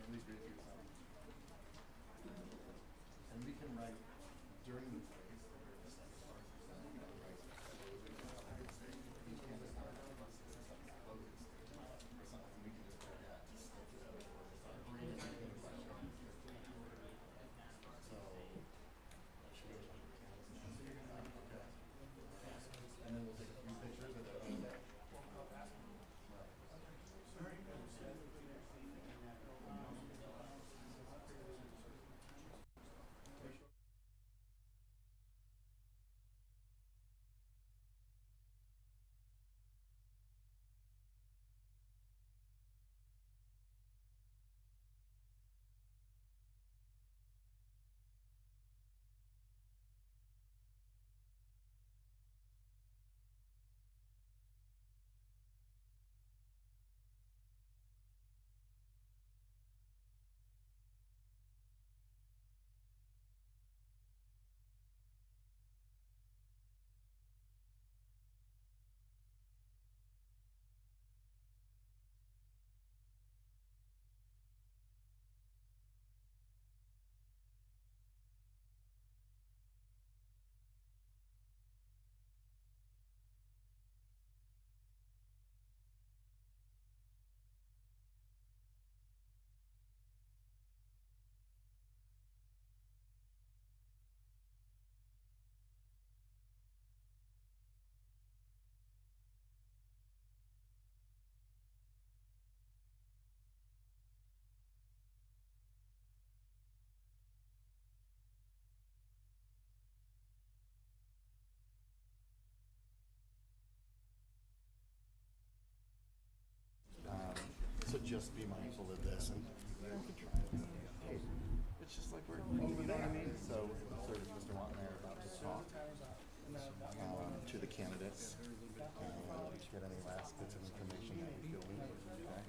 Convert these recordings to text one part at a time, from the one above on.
Please read it yourself. And we can write during the phrase. And then we'll take a few pictures of the So just be mindful of this, and it's just like we're, you know what I mean? So Mr. Watner about to talk to the candidates, get any last bits of information that you feel we need, okay?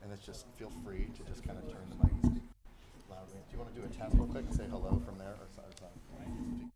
And it's just, feel free to just kind of turn the mic and speak loudly. Do you want to do a test real quick and say hello from there, or something?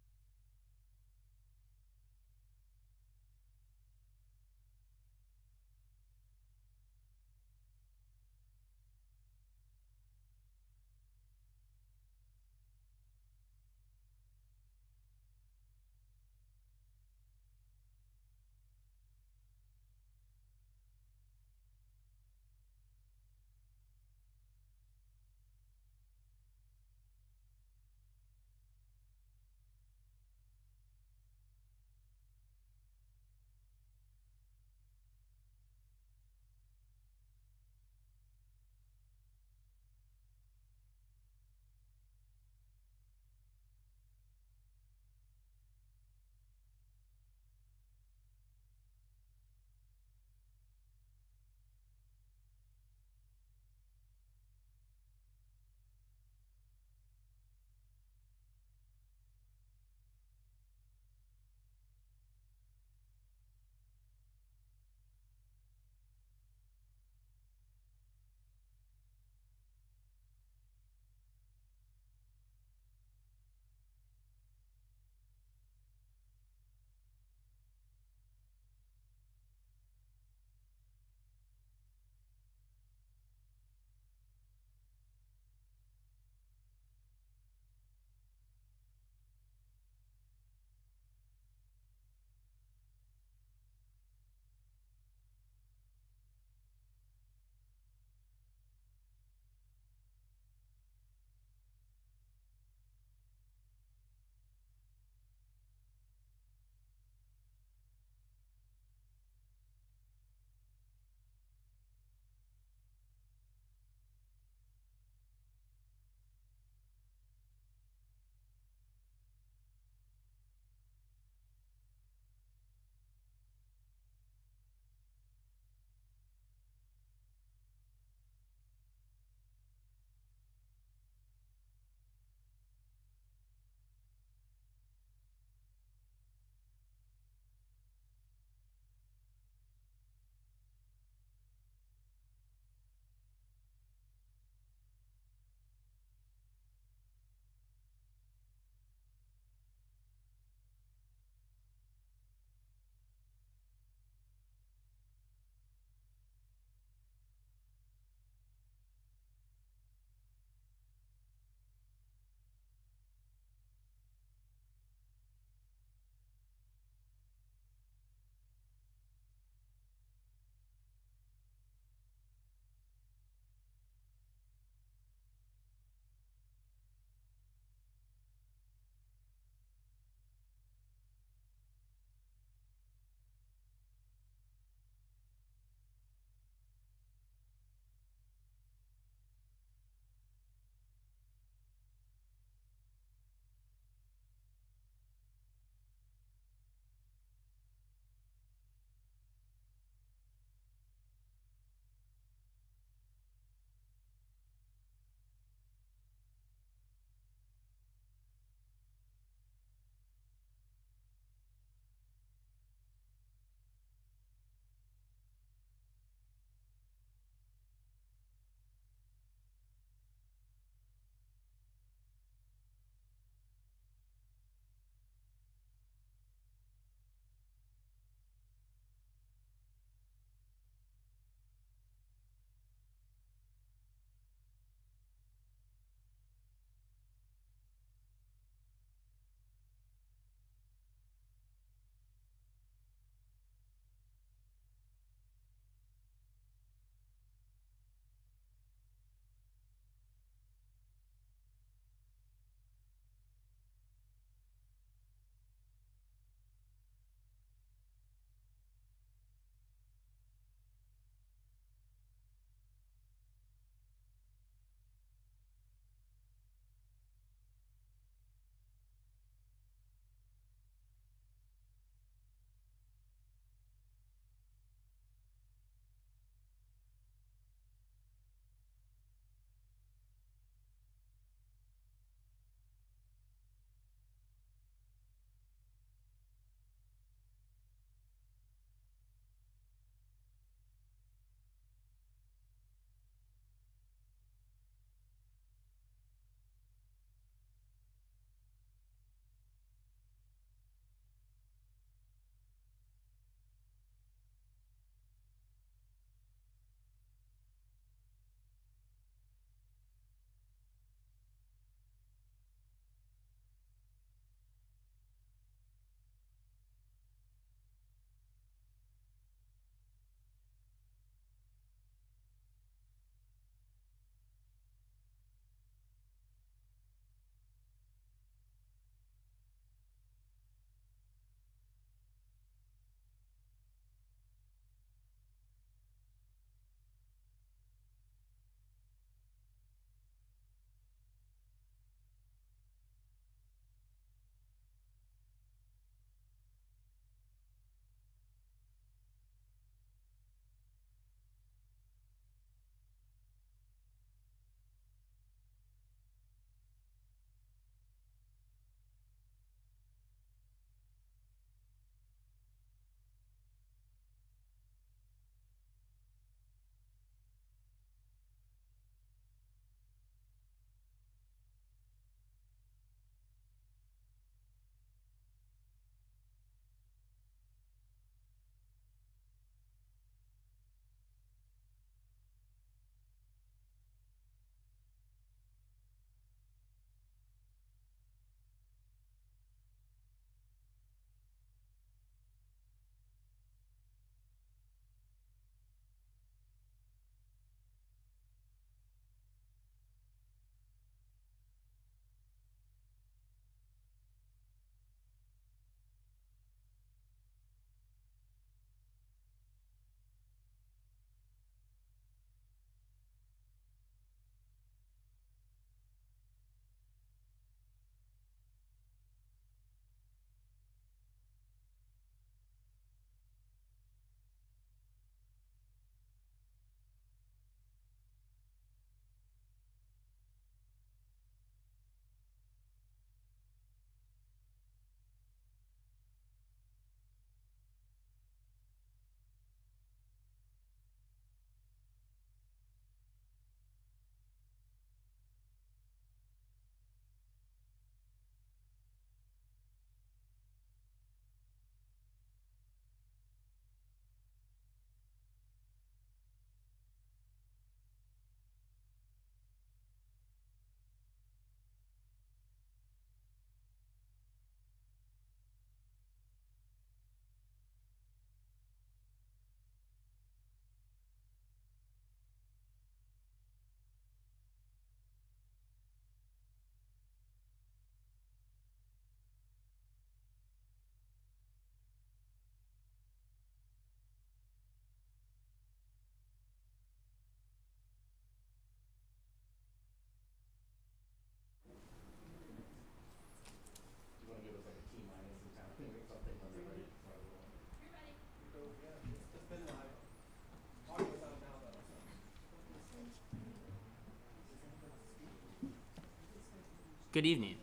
Good evening.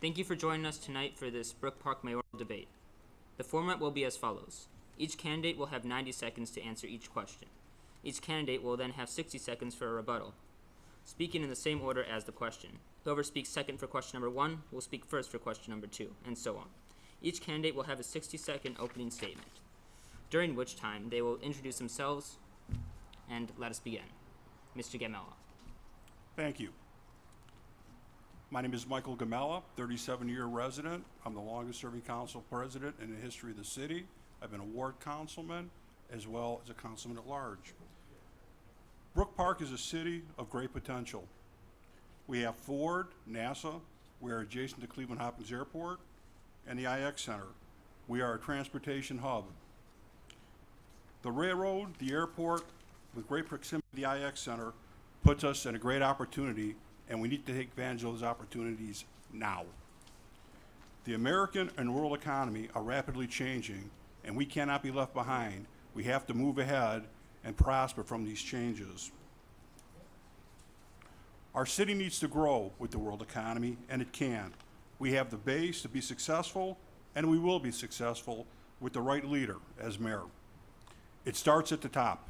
Thank you for joining us tonight for this Brook Park Mayoral Debate. The format will be as follows. Each candidate will have 90 seconds to answer each question. Each candidate will then have 60 seconds for a rebuttal, speaking in the same order as the question. Whoever speaks second for question number 1 will speak first for question number 2, and so on. Each candidate will have a 60-second opening statement, during which time they will introduce themselves, and let us begin. Mr. Gamella. Thank you. My name is Michael Gamella, 37-year resident. I'm the longest-serving council president in the history of the city. I've been a ward councilman as well as a councilman at large. Brook Park is a city of great potential. We have Ford, NASA, we are adjacent to Cleveland Hopkins Airport, and the IX Center. We are a transportation hub. The railroad, the airport, with great proximity to the IX Center, puts us in a great opportunity, and we need to take advantage of those opportunities now. The American and world economy are rapidly changing, and we cannot be left behind. We have to move ahead and prosper from these changes. Our city needs to grow with the world economy, and it can. We have the base to be successful, and we will be successful with the right leader as mayor. It starts at the top.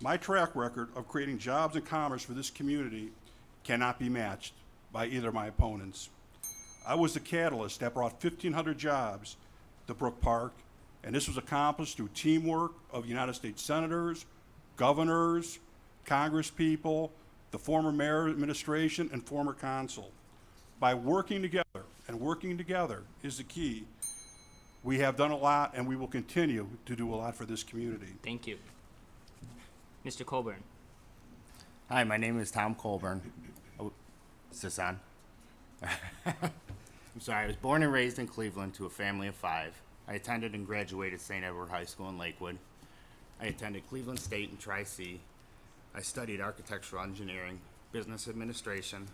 My track record of creating jobs and commerce for this community cannot be matched by either of my opponents. I was the catalyst that brought 1,500 jobs to Brook Park, and this was accomplished through teamwork of United States senators, governors, congresspeople, the former mayor administration, and former council. By working together, and working together is the key, we have done a lot and we will continue to do a lot for this community. Thank you. Mr. Colburn. Hi, my name is Tom Colburn. Oh, is this on? I'm sorry, I was born and raised in Cleveland to a family of 5. I attended and graduated St. Edward High School in Lakewood. I attended Cleveland State and Tri-C. I studied architectural engineering, business administration.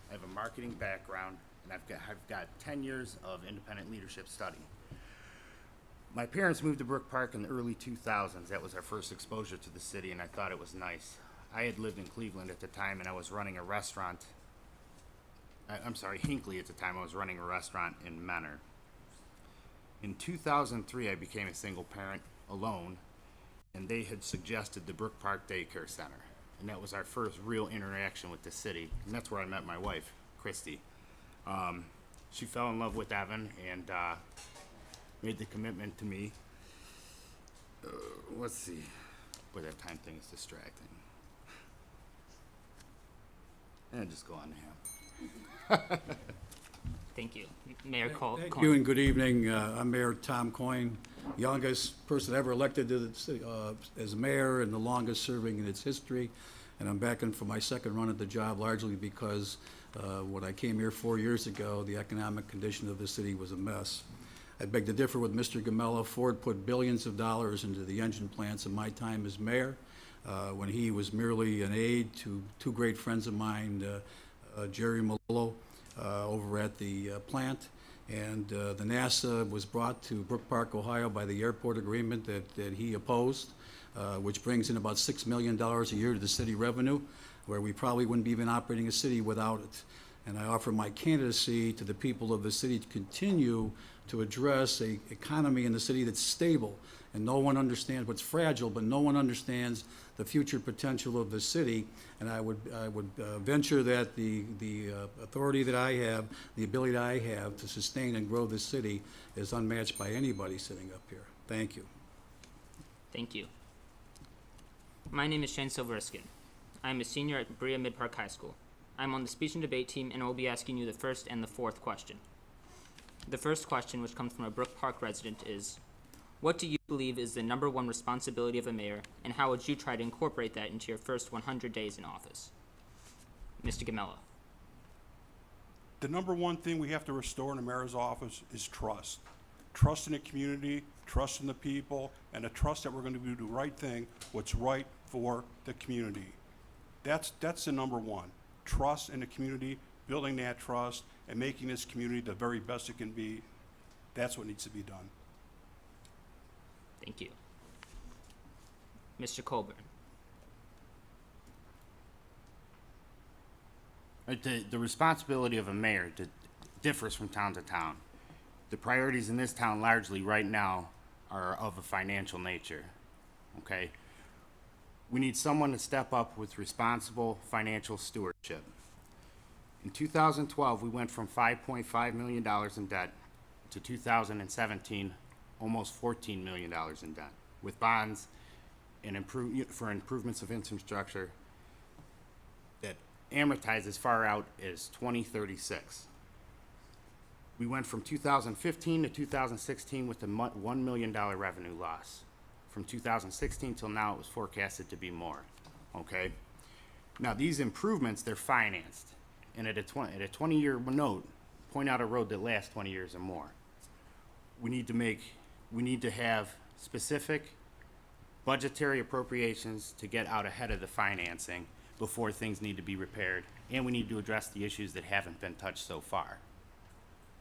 I have a marketing background, and I've got 10 years of independent leadership study. My parents moved to Brook Park in the early 2000s. That was our first exposure to the city, and I thought it was nice. I had lived in Cleveland at the time, and I was running a restaurant. Hinckley at the time. I was running a restaurant in Menor. In 2003, I became a single parent alone, and they had suggested the Brook Park Daycare Center. And that was our first real interaction with the city. And that's where I met my wife, Christy. She fell in love with Evan and made the commitment to me. Let's see. Boy, that time thing is distracting. And just go on to him. Thank you. Mayor Cole. Thank you and good evening. I'm Mayor Tom Coyne, youngest person ever elected to the city, as mayor and the longest serving in its history. And I'm back in for my second run at the job largely because when I came here 4 years ago, the economic condition of the city was a mess. I beg to differ with Mr. Gamella. Ford put billions of dollars into the engine plants in my time as mayor when he was merely an aide to 2 great friends of mine, Jerry Malillo, over at the plant, and the NASA was brought to Brook Park, Ohio by the airport agreement that he opposed, which brings in about $6 million a year to the city revenue, where we probably wouldn't be even operating a city without it. And I offer my candidacy to the people of the city to continue to address an economy in the city that's stable. And no one understands what's fragile, but no one understands the future potential of the city. And I would venture that the authority that I have, the ability that I have to sustain and grow this city is unmatched by anybody sitting up here. Thank you. Thank you. My name is Shane Silveriskin. I am a senior at Berea-Midpark High School. I'm on the speech and debate team and will be asking you the first and the fourth question. The first question, which comes from a Brook Park resident, is, what do you believe is the #1 responsibility of a mayor, and how would you try to incorporate that into your first 100 days in office? Mr. Gamella. The #1 thing we have to restore in the mayor's office is trust. Trust in the community, trust in the people, and a trust that we're going to do the right thing, what's right for the community. That's the #1. Trust in the community, building that trust, and making this community the very best it can be. That's what needs to be done. Thank you. Mr. Colburn. The responsibility of a mayor differs from town to town. The priorities in this town largely right now are of a financial nature, okay? We need someone to step up with responsible financial stewardship. In 2012, we went from $5.5 million in debt to 2017, almost $14 million in debt, with bonds and for improvements of infrastructure that amortize as far out as 2036. We went from 2015 to 2016 with a $1 million revenue loss. From 2016 till now, it was forecasted to be more, okay? Now, these improvements, they're financed. And at a 20-year note, point out a road that lasts 20 years or more. We need to have specific budgetary appropriations to get out ahead of the financing before things need to be repaired. And we need to address the issues that haven't been touched so far.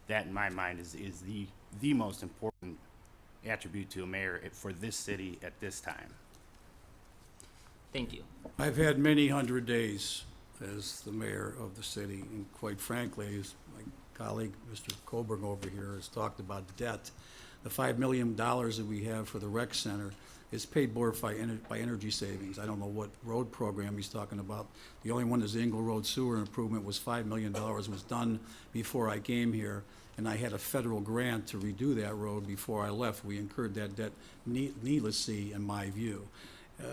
That, in my mind, is the most important attribute to a mayor for this city at this time. Thank you. I've had many hundred days as the mayor of the city, and quite frankly, as my colleague, Mr. Coburn over here, has talked about debt. The $5 million that we have for the rec center is paid for by energy savings. I don't know what road program he's talking about. The only one is the Ingle Road sewer improvement was $5 million, was done before I came here, and I had a federal grant to redo that road before I left. We incurred that debt needlessly, in my view.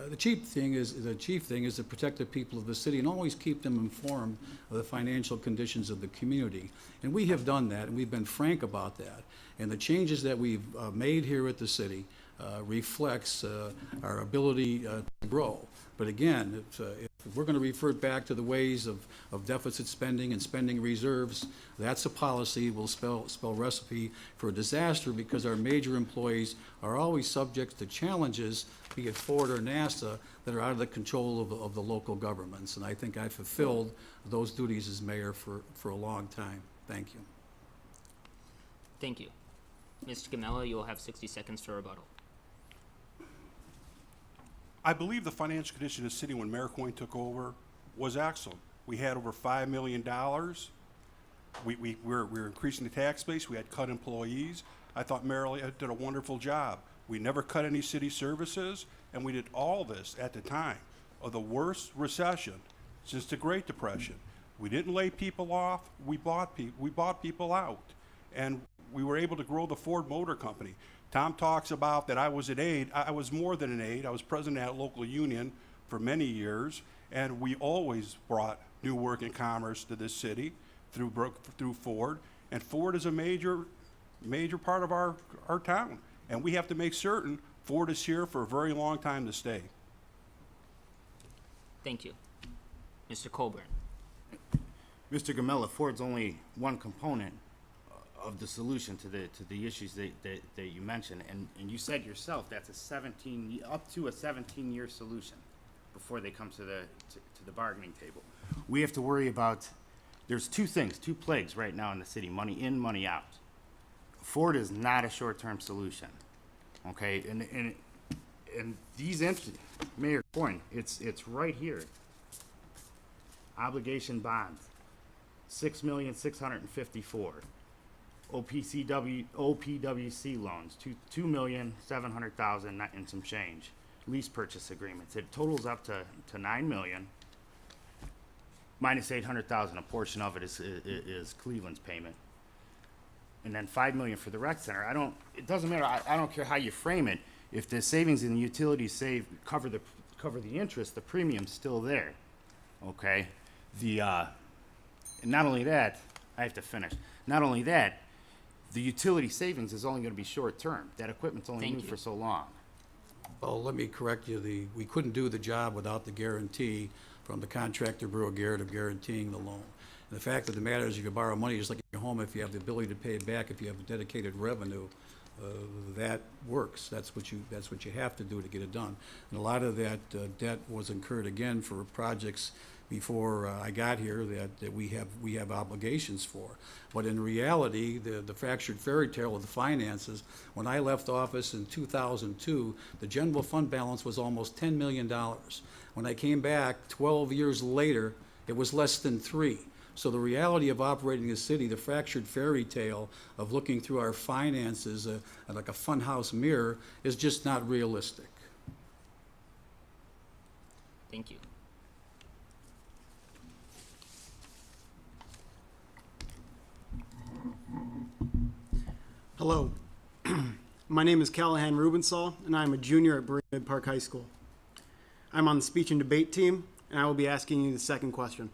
The chief thing is to protect the people of the city and always keep them informed of the financial conditions of the community. And we have done that, and we've been frank about that. And the changes that we've made here at the city reflects our ability to grow. But again, if we're going to revert back to the ways of deficit spending and spending reserves, that's a policy will spell recipe for a disaster, because our major employees are always subject to challenges, be it Ford or NASA, that are out of the control of the local governments. And I think I fulfilled those duties as mayor for a long time. Thank you. Thank you. Mr. Gamella, you will have 60 seconds for rebuttal. I believe the financial condition of the city when Mayor Coyne took over was excellent. We had over $5 million. We're increasing the tax base. We had cut employees. I thought Mayor did a wonderful job. We never cut any city services, and we did all this at the time of the worst recession since the Great Depression. We didn't lay people off. We bought people out, and we were able to grow the Ford Motor Company. Tom talks about that I was an aide. I was more than an aide. I was president of that local union for many years, and we always brought new work and commerce to this city through Brook, through Ford. And Ford is a major part of our town, and we have to make certain Ford is here for a very long time to stay. Thank you. Mr. Colburn. Mr. Gamella, Ford's only one component of the solution to the issues that you mentioned, and you said yourself that's up to a 17-year solution before they come to the bargaining table. We have to worry about, there's two plagues right now in the city: money in, money out. Ford is not a short-term solution, okay? And these Mayor Coyne, it's right here. Obligation bonds, $6,654,000. OPWC loans, $2,700,000 and some change. Lease purchase agreements. It totals up to $9 million. Minus $800,000. A portion of it is Cleveland's payment, and then $5 million for the rec center. It doesn't matter. I don't care how you frame it. If the savings in the utilities cover the interest, the premium's still there. Okay. And not only that, I have to finish. Not only that, the utility savings is only going to be short term. That equipment's only new for so long. Well, let me correct you. We couldn't do the job without the guarantee from the contractor, Berea-Midpark, of guaranteeing the loan. And the fact of the matter is, you can borrow money just like at your home if you have the ability to pay it back. If you have dedicated revenue, that works. That's what you have to do to get it done. And a lot of that debt was incurred again for projects before I got here that we have obligations for. But in reality, the fractured fairy tale of the finances, when I left office in 2002, the general fund balance was almost $10 million. When I came back 12 years later, it was less than $3 million. So the reality of operating a city, the fractured fairy tale of looking through our finances like a funhouse mirror, is just not realistic. Thank you. Hello. My name is Callahan Rubensaw, and I am a junior at Berea-Midpark High School. I'm on the speech and debate team, and I will be asking you the second question.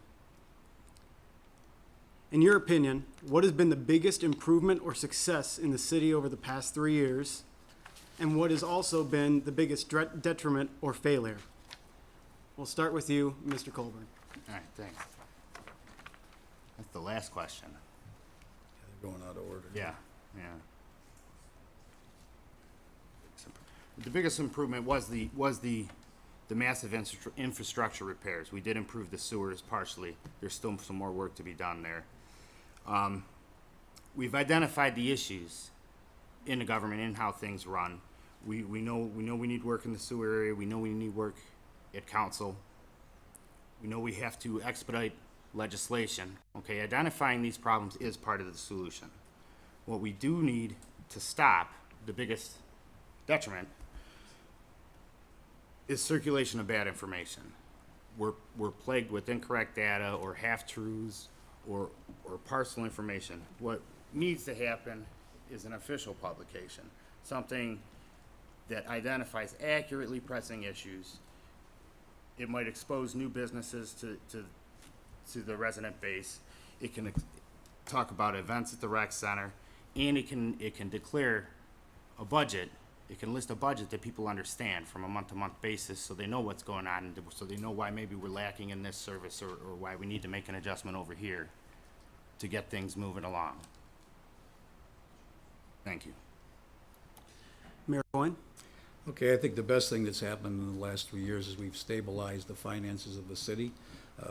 In your opinion, what has been the biggest improvement or success in the city over the past 3 years, and what has also been the biggest detriment or failure? We'll start with you, Mr. Colburn. All right, thanks. That's the last question. They're going out of order. Yeah. The biggest improvement was the massive infrastructure repairs. We did improve the sewers partially. There's still some more work to be done there. We've identified the issues in the government and how things run. We know we need work in the sewer area. We know we need work at council. We know we have to expedite legislation. Okay, identifying these problems is part of the solution. What we do need to stop, the biggest detriment, is circulation of bad information. We're plagued with incorrect data or half-truths or partial information. What needs to happen is an official publication, something that identifies accurately pressing issues. It might expose new businesses to the resident base. It can talk about events at the rec center, and it can declare a budget. It can list a budget that people understand from a month-to-month basis, so they know what's going on, and so they know why maybe we're lacking in this service or why we need to make an adjustment over here to get things moving along. Thank you. Mayor Coyne? Okay, I think the best thing that's happened in the last 3 years is we've stabilized the finances of the city.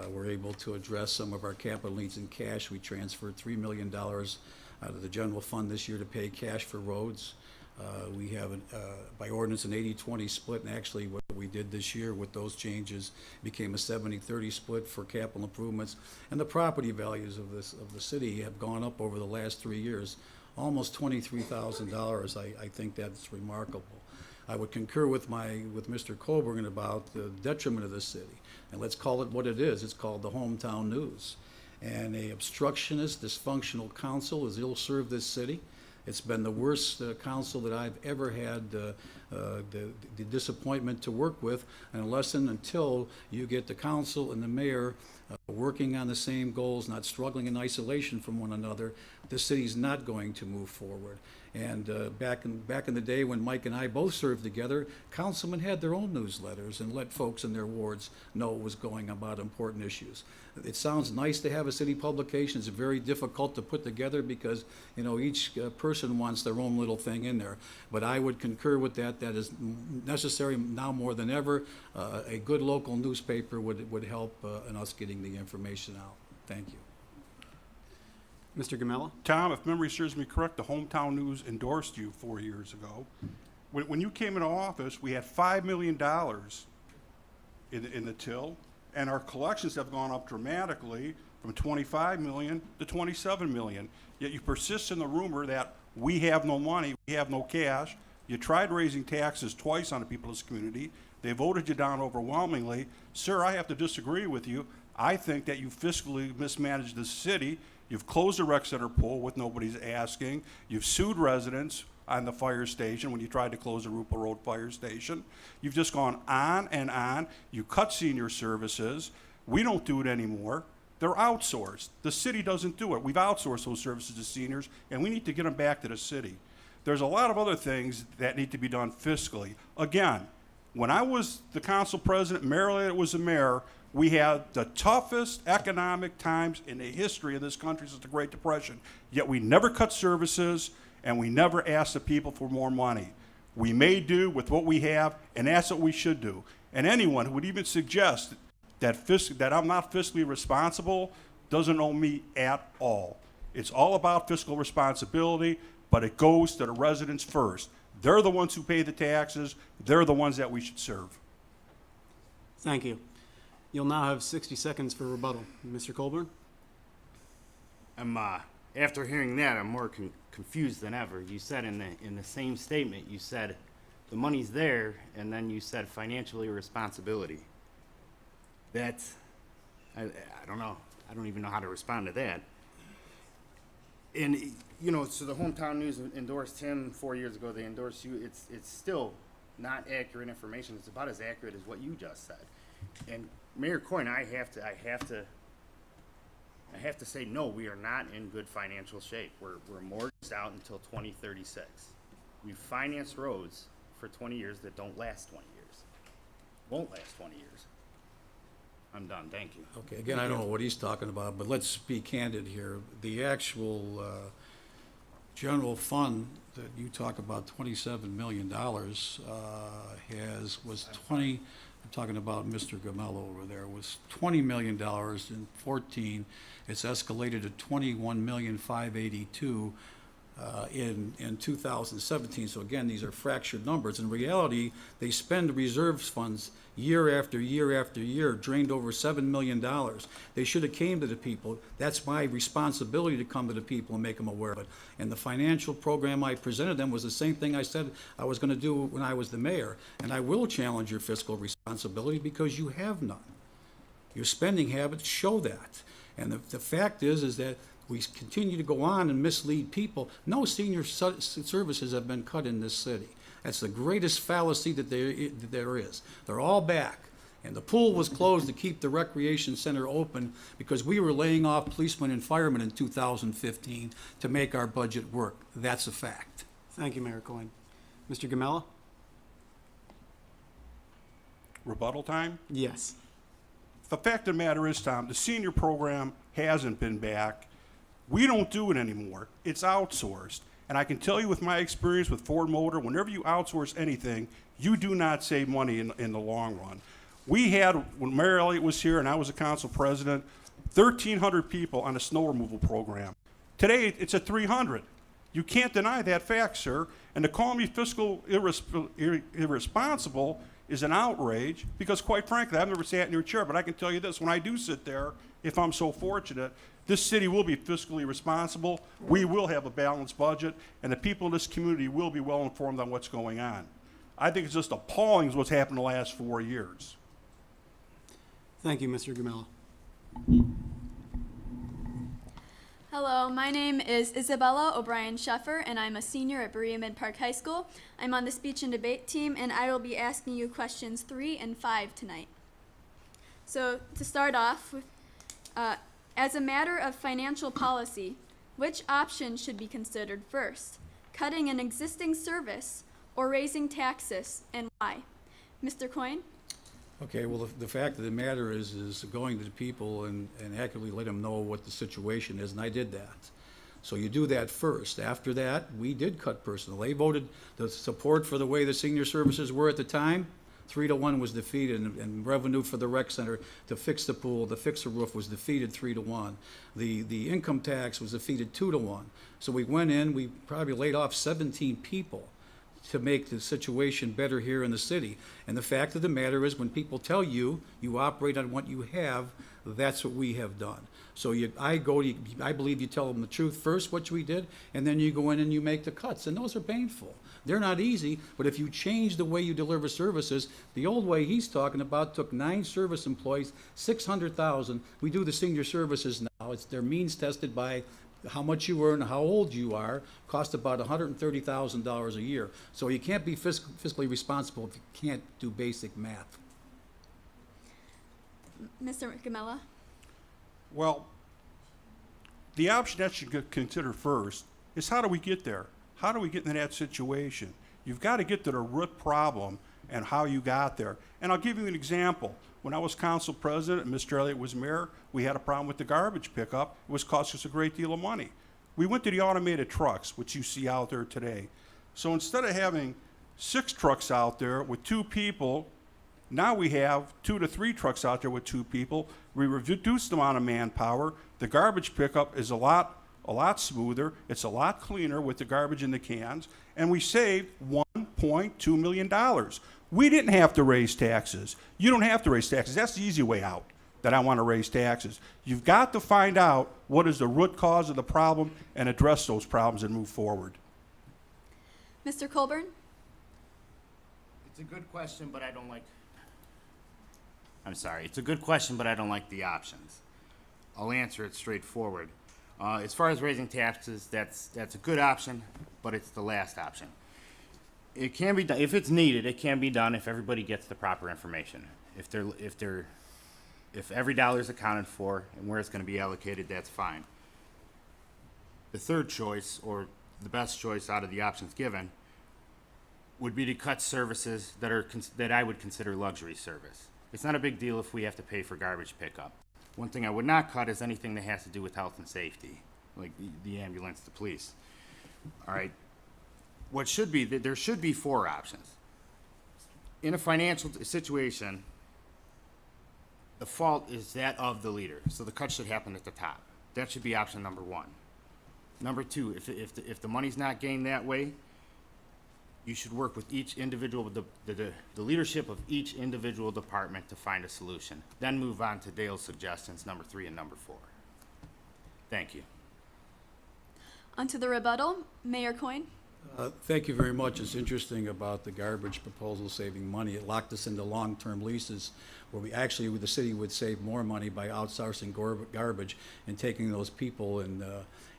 We're able to address some of our capital needs in cash. We transferred $3 million out of the general fund this year to pay cash for roads. We have, by ordinance, an 80-20 split, and actually what we did this year with those changes became a 70-30 split for capital improvements. And the property values of the city have gone up over the last 3 years, almost $23,000. I think that's remarkable. I would concur with Mr. Colburn about the detriment of the city. And let's call it what it is. It's called the hometown news. And a obstructionist, dysfunctional council has ill-served this city. It's been the worst council that I've ever had the disappointment to work with, unless and until you get the council and the mayor working on the same goals, not struggling in isolation from one another, the city's not going to move forward. And back in the day when Mike and I both served together, councilmen had their own newsletters and let folks in their wards know what was going on about important issues. It sounds nice to have a city publication. It's very difficult to put together because, each person wants their own little thing in there. But I would concur with that. That is necessary now more than ever. A good local newspaper would help in us getting the information out. Thank you. Mr. Gamella? Tom, if memory serves me correct, the Hometown News endorsed you 4 years ago. When you came into office, we had $5 million in the till, and our collections have gone up dramatically from $25 million to $27 million. Yet you persist in the rumor that we have no money, we have no cash. You tried raising taxes twice on the people of this community. They voted you down overwhelmingly. Sir, I have to disagree with you. I think that you fiscally mismanaged the city. You've closed the rec center pool with nobody's asking. You've sued residents on the fire station when you tried to close the Rupel Road fire station. You've just gone on and on. You cut senior services. We don't do it anymore. They're outsourced. The city doesn't do it. We've outsourced those services to seniors, and we need to get them back to the city. There's a lot of other things that need to be done fiscally. Again, when I was the council president, Mayoral was the mayor, we had the toughest economic times in the history of this country since the Great Depression. Yet we never cut services, and we never asked the people for more money. We may do with what we have, and that's what we should do. And anyone who would even suggest that I'm not fiscally responsible doesn't know me at all. It's all about fiscal responsibility, but it goes to the residents first. They're the ones who pay the taxes. They're the ones that we should serve. Thank you. You'll now have 60 seconds for rebuttal. Mr. Colburn? After hearing that, I'm more confused than ever. You said in the same statement, you said the money's there, and then you said financial irresponsibility. That's, I don't know. I don't even know how to respond to that. And, you know, so the Hometown News endorsed him 4 years ago. They endorsed you. It's still not accurate information. It's about as accurate as what you just said. And Mayor Coyne, I have to say, no, we are not in good financial shape. We're mortgaged out until 2036. We've financed roads for 20 years that don't last 20 years. Won't last 20 years. I'm done, thank you. Okay, again, I don't know what he's talking about, but let's be candid here. The actual general fund that you talk about, $27 million, was 20, I'm talking about Mr. Gamello over there, was $20 million in 14. It's escalated to $21,582,000 in 2017. So again, these are fractured numbers. In reality, they spend reserves funds year after year after year, drained over $7 million. They should have came to the people. That's my responsibility to come to the people and make them aware of it. And the financial program I presented them was the same thing I said I was going to do when I was the mayor. And I will challenge your fiscal responsibility because you have none. Your spending habits show that. And the fact is that we continue to go on and mislead people. No senior services have been cut in this city. That's the greatest fallacy that there is. They're all back. And the pool was closed to keep the recreation center open because we were laying off policemen and firemen in 2015 to make our budget work. That's a fact. Thank you, Mayor Coyne. Mr. Gamella? Rebuttal time? Yes. The fact of the matter is, Tom, the senior program hasn't been back. We don't do it anymore. It's outsourced. And I can tell you with my experience with Ford Motor, whenever you outsource anything, you do not save money in the long run. We had, when Mayor Elliott was here and I was a council president, 1,300 people on a snow removal program. Today, it's at 300. You can't deny that fact, sir. And to call me fiscal irresponsible is an outrage because, quite frankly, I've never sat in your chair, but I can tell you this, when I do sit there, if I'm so fortunate, this city will be fiscally responsible, we will have a balanced budget, and the people in this community will be well informed on what's going on. I think it's just appalling what's happened the last 4 years. Thank you, Mr. Gamella. Hello, my name is Isabella O'Brien Sheffer, and I'm a senior at Berea-Midpark High School. I'm on the speech and debate team, and I will be asking you questions 3 and 5 tonight. So to start off with, as a matter of financial policy, which option should be considered first? Cutting an existing service or raising taxes, and why? Mr. Coyne? Okay, well, the fact of the matter is going to the people and accurately let them know what the situation is, and I did that. So you do that first. After that, we did cut personnel. They voted the support for the way the senior services were at the time. 3-1 was defeated, and revenue for the rec center to fix the pool, to fix the roof was defeated 3-1. The income tax was defeated 2-1. So we went in, we probably laid off 17 people to make the situation better here in the city. And the fact of the matter is, when people tell you, you operate on what you have, that's what we have done. So I believe you tell them the truth first, what we did, and then you go in and you make the cuts. And those are painful. They're not easy, but if you change the way you deliver services, the old way he's talking about took 9 service employees, $600,000. We do the senior services now. They're means tested by how much you earn, how old you are, cost about $130,000 a year. So you can't be fiscally responsible if you can't do basic math. Mr. Gamella? Well, the option that you should consider first is how do we get there? How do we get into that situation? You've got to get to the root problem and how you got there. And I'll give you an example. When I was council president and Mr. Elliott was mayor, we had a problem with the garbage pickup. It was costing us a great deal of money. We went to the automated trucks, which you see out there today. So instead of having 6 trucks out there with 2 people, now we have 2 to 3 trucks out there with 2 people. We reduced the amount of manpower. The garbage pickup is a lot smoother. It's a lot cleaner with the garbage in the cans. And we saved $1.2 million. We didn't have to raise taxes. You don't have to raise taxes. That's the easy way out. that I want to raise taxes. You've got to find out what is the root cause of the problem and address those problems and move forward. Mr. Colburn? It's a good question, but I don't like. I'm sorry. It's a good question, but I don't like the options. I'll answer it straightforward. As far as raising taxes, that's a good option, but it's the last option. It can be done if it's needed. It can be done if everybody gets the proper information. If every dollar is accounted for and where it's going to be allocated, that's fine. The third choice, or the best choice out of the options given, would be to cut services that I would consider luxury service. It's not a big deal if we have to pay for garbage pickup. One thing I would not cut is anything that has to do with health and safety, like the ambulance, the police. All right. There should be 4 options. In a financial situation, the fault is that of the leader, so the cut should happen at the top. That should be option number 1. Number 2, if the money's not gained that way, you should work with each individual, the leadership of each individual department to find a solution. Then move on to Dale's suggestions, number 3 and number 4. Thank you. On to the rebuttal. Mayor Coyne? Thank you very much. It's interesting about the garbage proposal saving money. It locked us into long-term leases where the city would save more money by outsourcing garbage and taking those people and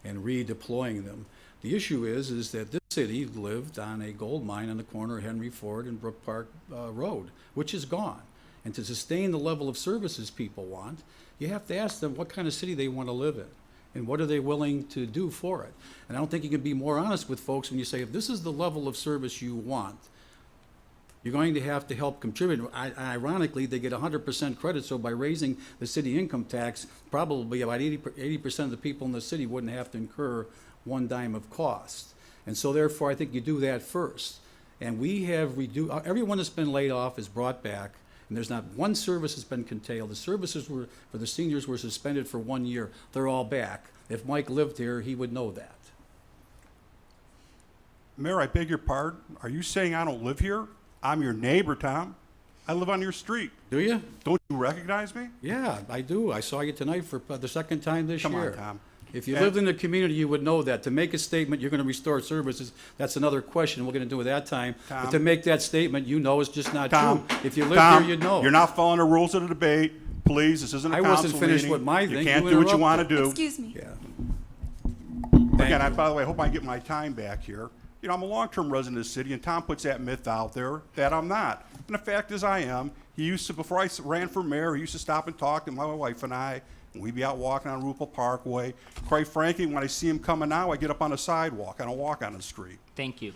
redeploying them. The issue is that this city lived on a gold mine on the corner of Henry Ford and Brook Park Road, which is gone. And to sustain the level of services people want, you have to ask them what kind of city they want to live in and what are they willing to do for it. And I don't think you can be more honest with folks when you say, if this is the level of service you want, you're going to have to help contribute. Ironically, they get 100% credit, so by raising the city income tax, probably about 80% of the people in the city wouldn't have to incur one dime of cost. And so therefore, I think you do that first. And we have reduced, everyone that's been laid off is brought back, and there's not one service that's been curtailed. The services for the seniors were suspended for 1 year. They're all back. If Mike lived here, he would know that. Mayor, I beg your pardon. Are you saying I don't live here? I'm your neighbor, Tom. I live on your street. Do you? Don't you recognize me? Yeah, I do. I saw you tonight for the second time this year. Come on, Tom. If you lived in the community, you would know that. To make a statement, you're going to restore services, that's another question we're going to do at that time. Tom. But to make that statement, you know it's just not Tom, true. If you lived Tom, here, you'd know. You're not following the rules of the debate. Please, this isn't a I council wasn't finished meeting. with my You thing. can't You do what you want to interrupted. do. Excuse me. Yeah. Again, by the way, I hope I get my time back here. You know, I'm a long-term resident of the city, and Tom puts that myth out there that I'm not. And the fact is I am. He used to, before I ran for mayor, he used to stop and talk to my wife and I, and we'd be out walking on Rupel Parkway. Quite frankly, when I see him coming now, I get up on the sidewalk. I don't walk on the street. Thank you.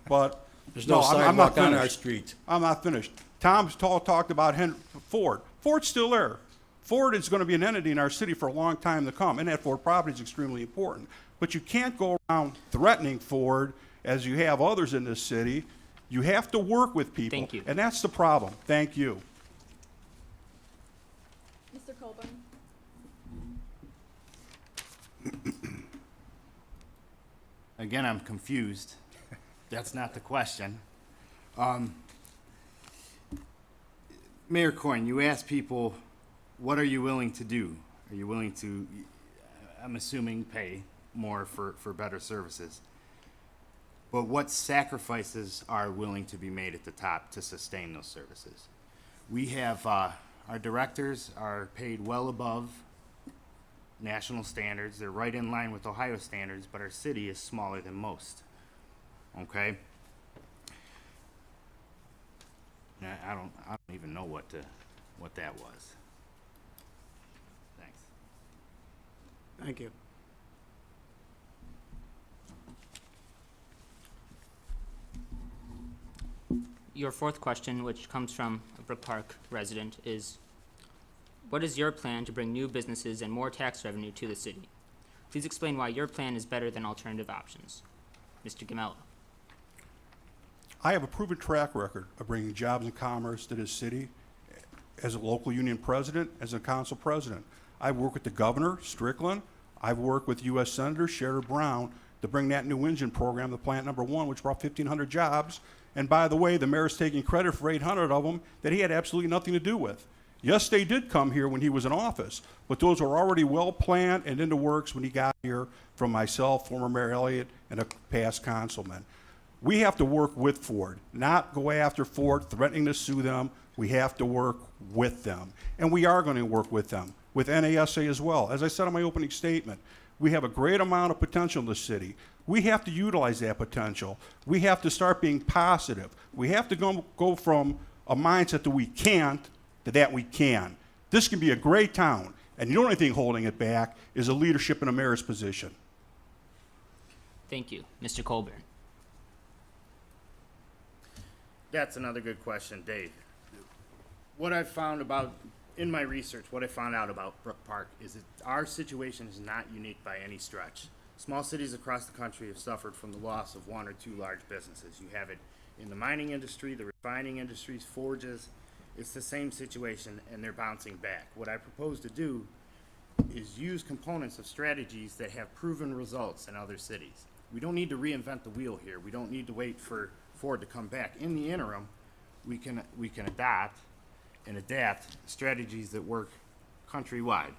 But There's no I'm not sidewalk on our finished. street. I'm not finished. Tom's talked about Ford. Ford's still there. Ford is going to be an entity in our city for a long time to come, and that Ford property is extremely important. But you can't go around threatening Ford as you have others in this city. You have to work with people. Thank you. And that's the problem. Thank you. Mr. Colburn? Again, I'm confused. That's not the question. Mayor Coyne, you asked people, what are you willing to do? Are you willing to, I'm assuming, pay more for better services? But what sacrifices are willing to be made at the top to sustain those services? We have, our directors are paid well above national standards. They're right in line with Ohio standards, but our city is smaller than most. Okay? I don't even know what that was. Thanks. Thank you. Your fourth question, which comes from a Brook Park resident, is, what is your plan to bring new businesses and more tax revenue to the city? Please explain why your plan is better than alternative options. Mr. Gamella. I have a proven track record of bringing jobs and commerce to this city as a local union president, as a council president. I've worked with the governor, Strickland. I've worked with U.S. Senator Sherrod Brown to bring that new engine program, the plant number 1, which brought 1,500 jobs. And by the way, the mayor's taking credit for 800 of them that he had absolutely nothing to do with. Yes, they did come here when he was in office, but those were already well planned and in the works when he got here from myself, former Mayor Elliott, and a past councilman. We have to work with Ford, not go after Ford, threatening to sue them. We have to work with them. And we are going to work with them, with NASA as well. As I said in my opening statement, we have a great amount of potential in the city. We have to utilize that potential. We have to start being positive. We have to go from a mindset that we can't to that we can. This can be a great town, and the only thing holding it back is a leadership in a mayor's position. Thank you. Mr. Colburn. That's another good question, Dave. What I've found about, in my research, what I found out about Brook Park is that our situation is not unique by any stretch. Small cities across the country have suffered from the loss of one or two large businesses. You have it in the mining industry, the refining industries, forges. It's the same situation, and they're bouncing back. What I propose to do is use components of strategies that have proven results in other cities. We don't need to reinvent the wheel here. We don't need to wait for Ford to come back. In the interim, we can adopt and adapt strategies that work countrywide.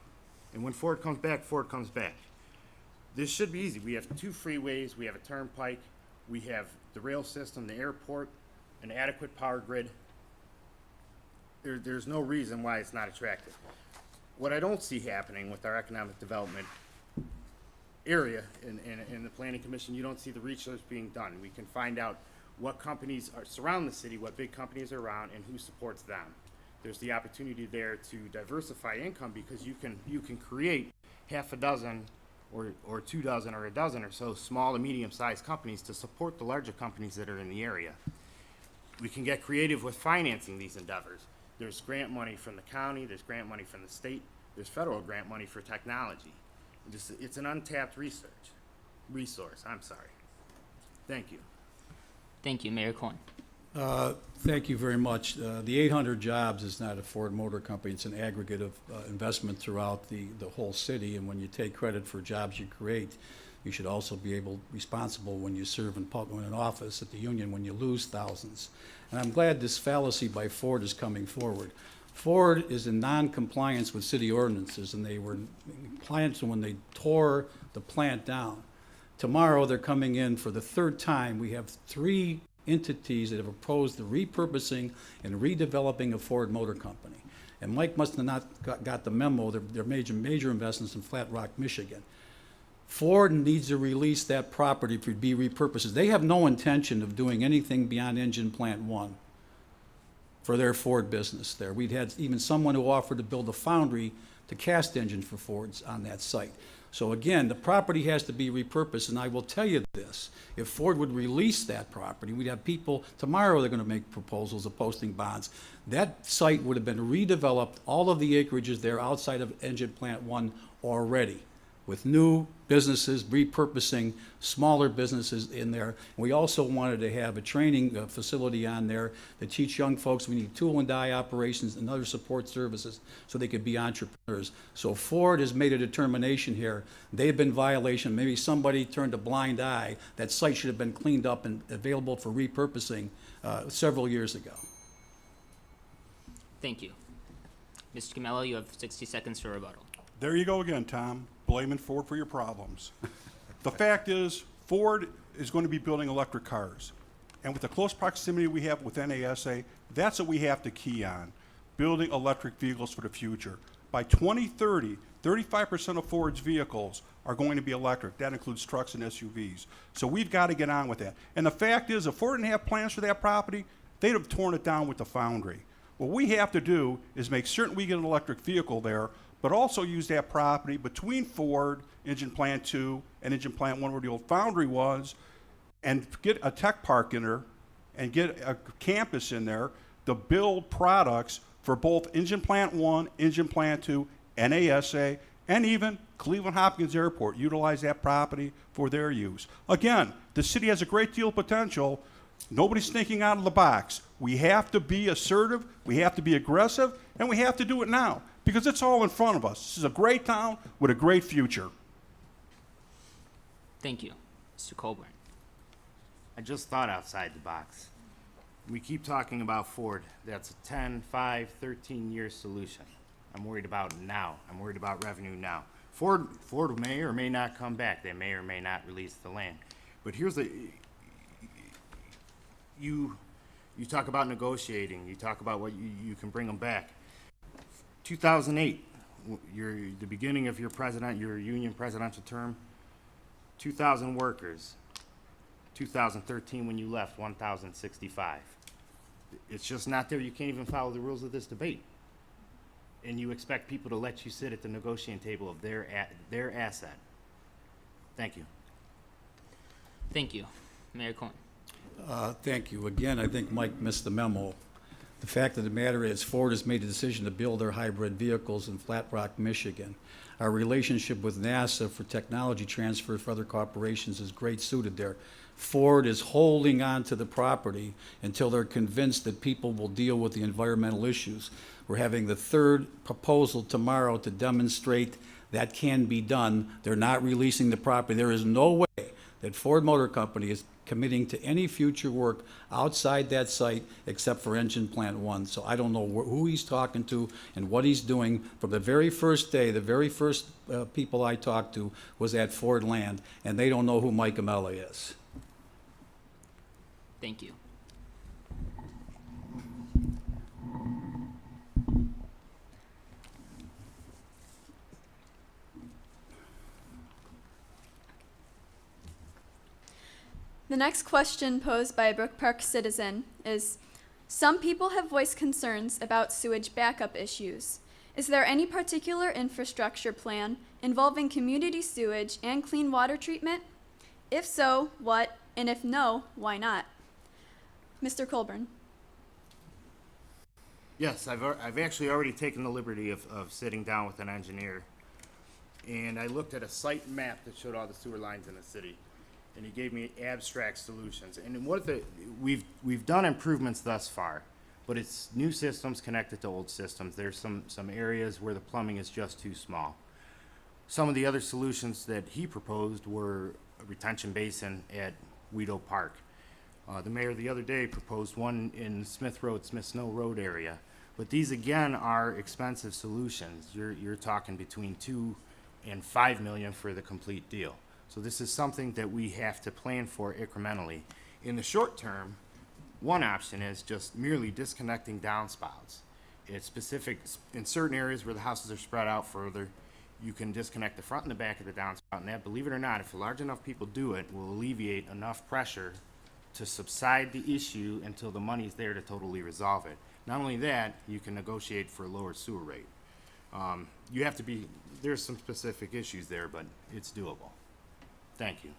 And when Ford comes back, Ford comes back. This should be easy. We have 2 freeways, we have a turnpike, we have the rail system, the airport, an adequate power grid. There's no reason why it's not attractive. What I don't see happening with our economic development area in the Planning Commission, you don't see the research being done. We can find out what companies surround the city, what big companies are around, and who supports them. There's the opportunity there to diversify income because you can create half a dozen or 2 dozen or a dozen or so small to medium-sized companies to support the larger companies that are in the area. We can get creative with financing these endeavors. There's grant money from the county, there's grant money from the state, there's federal grant money for technology. It's an untapped resource. Thank you. Thank you, Mayor Coyne. Thank you very much. The 800 jobs is not a Ford Motor Company. It's an aggregate of investment throughout the whole city. And when you take credit for jobs you create, you should also be responsible when you serve in office at the union when you lose thousands. And I'm glad this fallacy by Ford is coming forward. Ford is in non-compliance with city ordinances, and they were in compliance when they tore the plant down. Tomorrow, they're coming in for the 3rd time. We have 3 entities that have opposed the repurposing and redeveloping of Ford Motor Company. And Mike must have not got the memo. They're major investments in Flat Rock, Michigan. Ford needs to release that property for be repurposed. They have no intention of doing anything beyond Engine Plant 1 for their Ford business there. We'd had even someone who offered to build a foundry to cast engines for Fords on that site. So again, the property has to be repurposed, and I will tell you this, if Ford would release that property, we'd have people, tomorrow they're gonna make proposals of posting bonds. That site would have been redeveloped, all of the acreage is there outside of Engine Plant 1 already, with new businesses, repurposing smaller businesses in there. We also wanted to have a training facility on there to teach young folks we need tool and die operations and other support services so they could be entrepreneurs. So Ford has made a determination here. They've been in violation. Maybe somebody turned a blind eye. That site should have been cleaned up and available for repurposing several years ago. Thank you. Mr. Camello, you have 60 seconds for rebuttal. There you go again, Tom, blaming Ford for your problems. The fact is, Ford is going to be building electric cars. And with the close proximity we have with NASA, that's what we have to key on, building electric vehicles for the future. By 2030, 35% of Ford's vehicles are going to be electric. That includes trucks and SUVs. So we've got to get on with that. And the fact is, if Ford didn't have plans for that property, they'd have torn it down with the foundry. What we have to do is make certain we get an electric vehicle there, but also use that property between Ford, Engine Plant 2, and Engine Plant 1, where the old foundry was, and get a tech park in there and get a campus in there to build products for both Engine Plant 1, Engine Plant 2, NASA, and even Cleveland Hopkins Airport. Utilize that property for their use. Again, the city has a great deal of potential. Nobody's thinking out of the box. We have to be assertive, we have to be aggressive, and we have to do it now, because it's all in front of us. This is a great town with a great future. Thank you. Mr. Colburn. I just thought outside the box. We keep talking about Ford. That's a 10, 5, 13-year solution. I'm worried about now. I'm worried about revenue now. Ford may or may not come back. They may or may not release the land. But here's the, you talk about negotiating. You talk about what you can bring them back. 2008, the beginning of your union presidential term, 2,000 workers. 2013, when you left, 1,065. It's just not there. You can't even follow the rules of this debate. And you expect people to let you sit at the negotiating table of their asset. Thank you. Thank you. Mayor Cohen. Thank you. Again, I think Mike missed the memo. The fact of the matter is Ford has made a decision to build their hybrid vehicles in Flat Rock, Michigan. Our relationship with NASA for technology transfer for other corporations is great suited there. Ford is holding on to the property until they're convinced that people will deal with the environmental issues. We're having the third proposal tomorrow to demonstrate that can be done. They're not releasing the property. There is no way that Ford Motor Company is committing to any future work outside that site except for Engine Plant 1. So I don't know who he's talking to and what he's doing. From the very first day, the very first people I talked to was at Ford Land, and they don't know who Mike Amella is. Thank you. The next question posed by a Brook Park citizen is, some people have voiced concerns about sewage backup issues. Is there any particular infrastructure plan involving community sewage and clean water treatment? If so, what? And if no, why not? Mr. Colburn. Yes, I've actually already taken the liberty of sitting down with an engineer, and I looked at a site map that showed all the sewer lines in the city, and he gave me abstract solutions. And we've done improvements thus far, but it's new systems connected to old systems. There's some areas where the plumbing is just too small. Some of the other solutions that he proposed were a retention basin at Weedo Park. The mayor the other day proposed one in Smith Snow Road area. But these again are expensive solutions. You're talking between $2 and $5 million for the complete deal. So this is something that we have to plan for incrementally. In the short term, one option is just merely disconnecting downspouts. It's specific in certain areas where the houses are spread out further. You can disconnect the front and the back of the downspout, and that, believe it or not, if large enough people do it, will alleviate enough pressure to subside the issue until the money's there to totally resolve it. Not only that, you can negotiate for a lower sewer rate. There's some specific issues there, but it's doable. Thank you.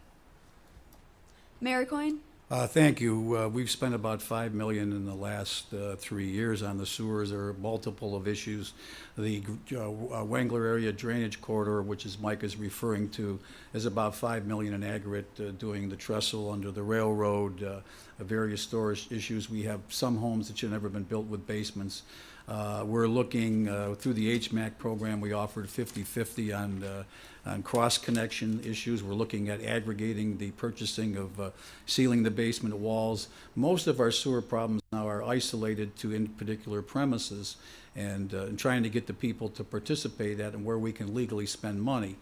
Mayor Coyne? Thank you. We've spent about $5 million in the last 3 years on the sewers. There are multiple of issues. The Wengler area drainage corridor, which is Mike is referring to, is about $5 million in aggregate, doing the trestle under the railroad, various storage issues. We have some homes that should have never been built with basements. We're looking through the HMAC program. We offered 50-50 on cross-connection issues. We're looking at aggregating the purchasing of sealing the basement walls. Most of our sewer problems now are isolated to in particular premises, and trying to get the people to participate at and where we can legally spend money.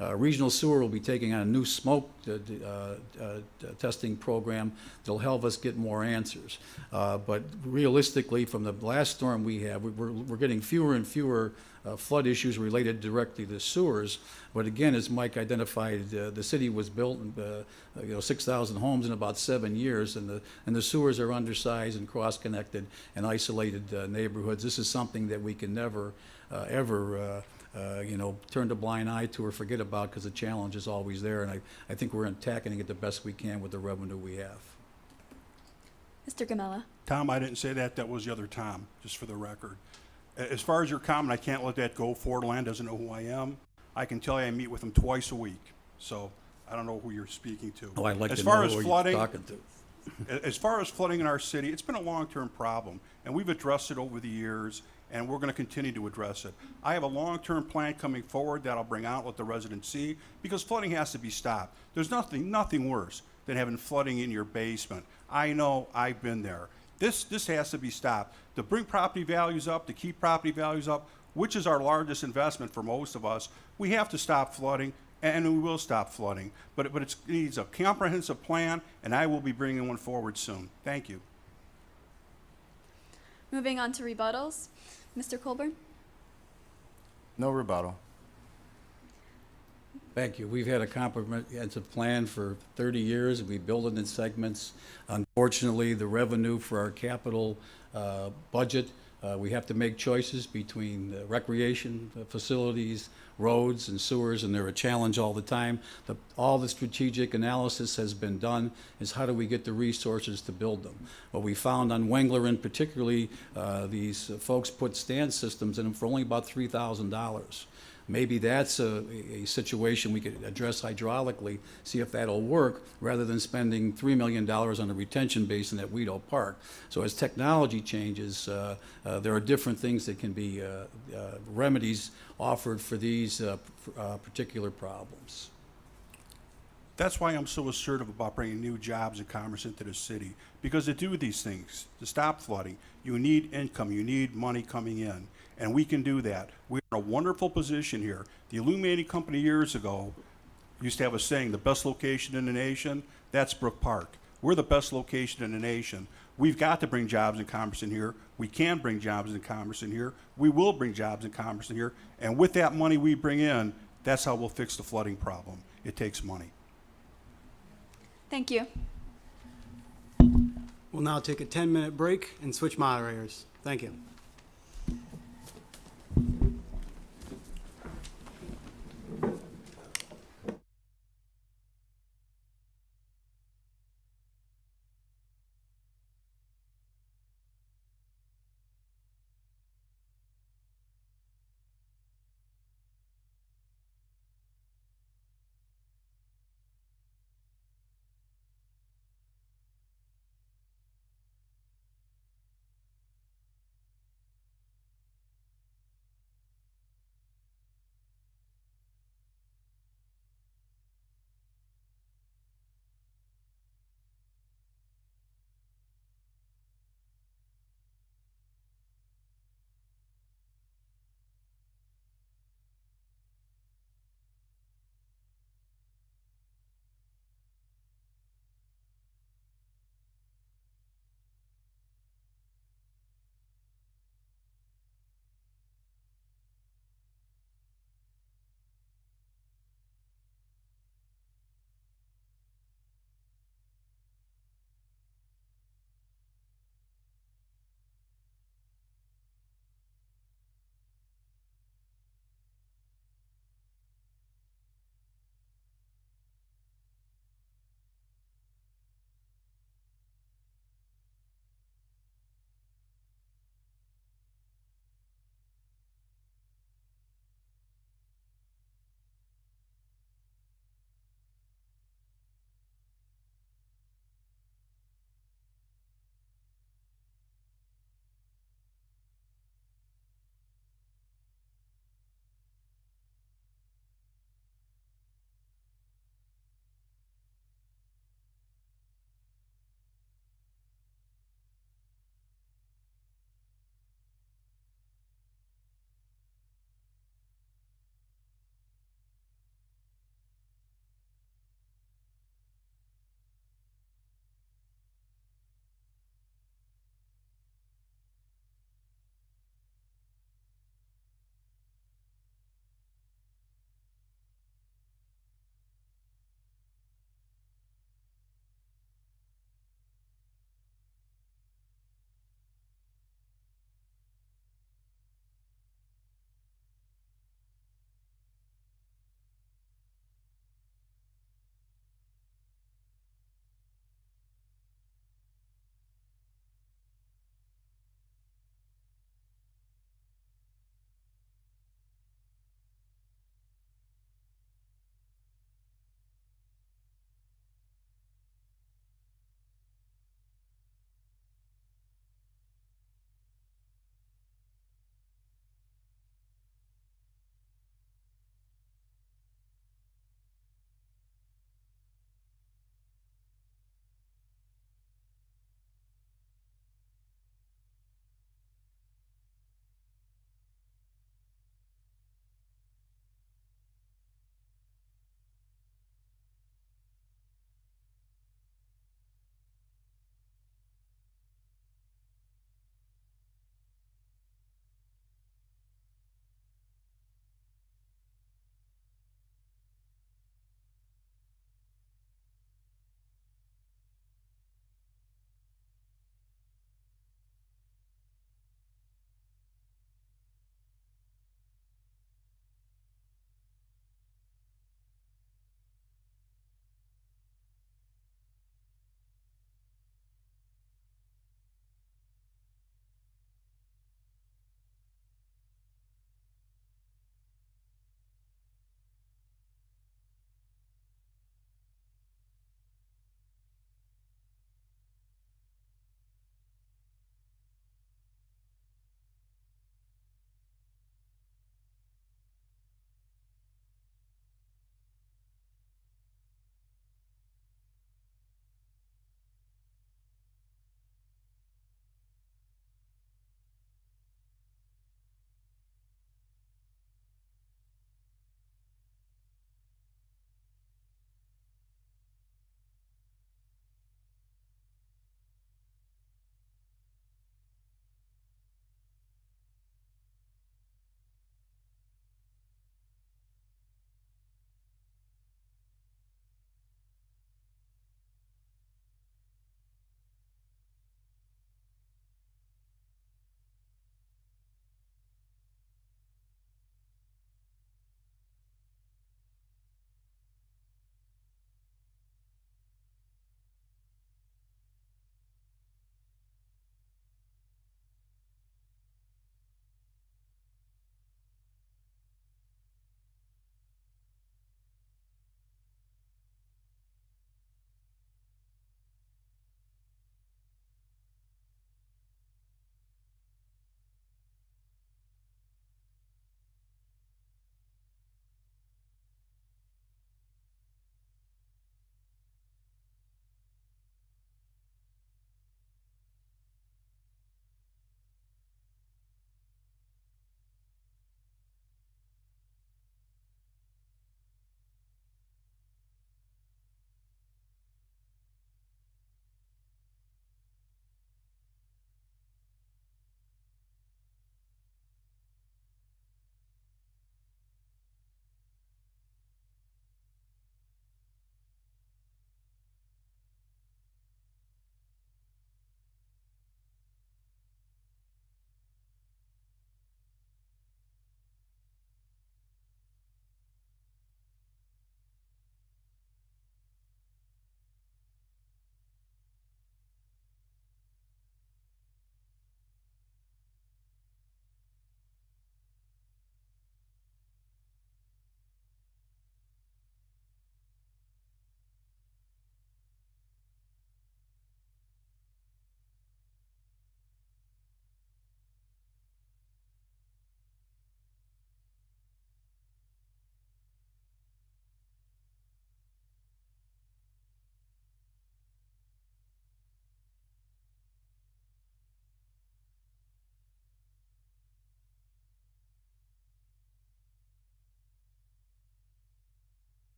Regional Sewer will be taking on a new smoke testing program that'll help us get more answers. But realistically, from the last storm we had, we're getting fewer and fewer flood issues related directly to sewers. But again, as Mike identified, the city was built, 6,000 homes in about 7 years, and the sewers are undersized and cross-connected and isolated neighborhoods. This is something that we can never, ever turn a blind eye to or forget about, because the challenge is always there, and I think we're tackling it the best we can with the revenue we have. Mr. Gamella? Tom, I didn't say that. That was the other Tom, just for the record. As far as your comment, I can't let that go. Ford Land doesn't know who I am. I can tell you I meet with them twice a week, so I don't know who you're speaking to. Oh, I'd like as to far know as who flooding, you're talking to. As far as flooding in our city, it's been a long-term problem, and we've addressed it over the years, and we're going to continue to address it. I have a long-term plan coming forward that I'll bring out, let the residents see, because flooding has to be stopped. There's nothing worse than having flooding in your basement. I know, I've been there. This has to be stopped. To bring property values up, to keep property values up, which is our largest investment for most of us, we have to stop flooding, and we will stop flooding. But it needs a comprehensive plan, and I will be bringing one forward soon. Thank you. Moving on to rebuttals. Mr. Colburn? No rebuttal. Thank you. We've had a comprehensive plan for 30 years. We build it in segments. Unfortunately, the revenue for our capital budget, we have to make choices between recreation facilities, roads, and sewers, and they're a challenge all the time. All the strategic analysis has been done, is how do we get the resources to build them? What we found on Wengler, and particularly, these folks put stand systems in them for only about $3,000. Maybe that's a situation we could address hydraulically, see if that'll work, rather than spending $3 million on a retention basin at Weedo Park. So as technology changes, there are different things that can be remedies offered for these particular problems. That's why I'm so assertive about bringing new jobs and commerce into the city. Because to do these things, to stop flooding, you need income, you need money coming in. And we can do that. We're in a wonderful position here. The illuminating company years ago used to have a saying, the best location in the nation, that's Brook Park. We're the best location in the nation. We've got to bring jobs and commerce in here. We can bring jobs and commerce in here. We will bring jobs and commerce in here. And with that money we bring in, that's how we'll fix the flooding problem. It takes money. Thank you. We'll now take a 10-minute break and switch moderators. Thank you.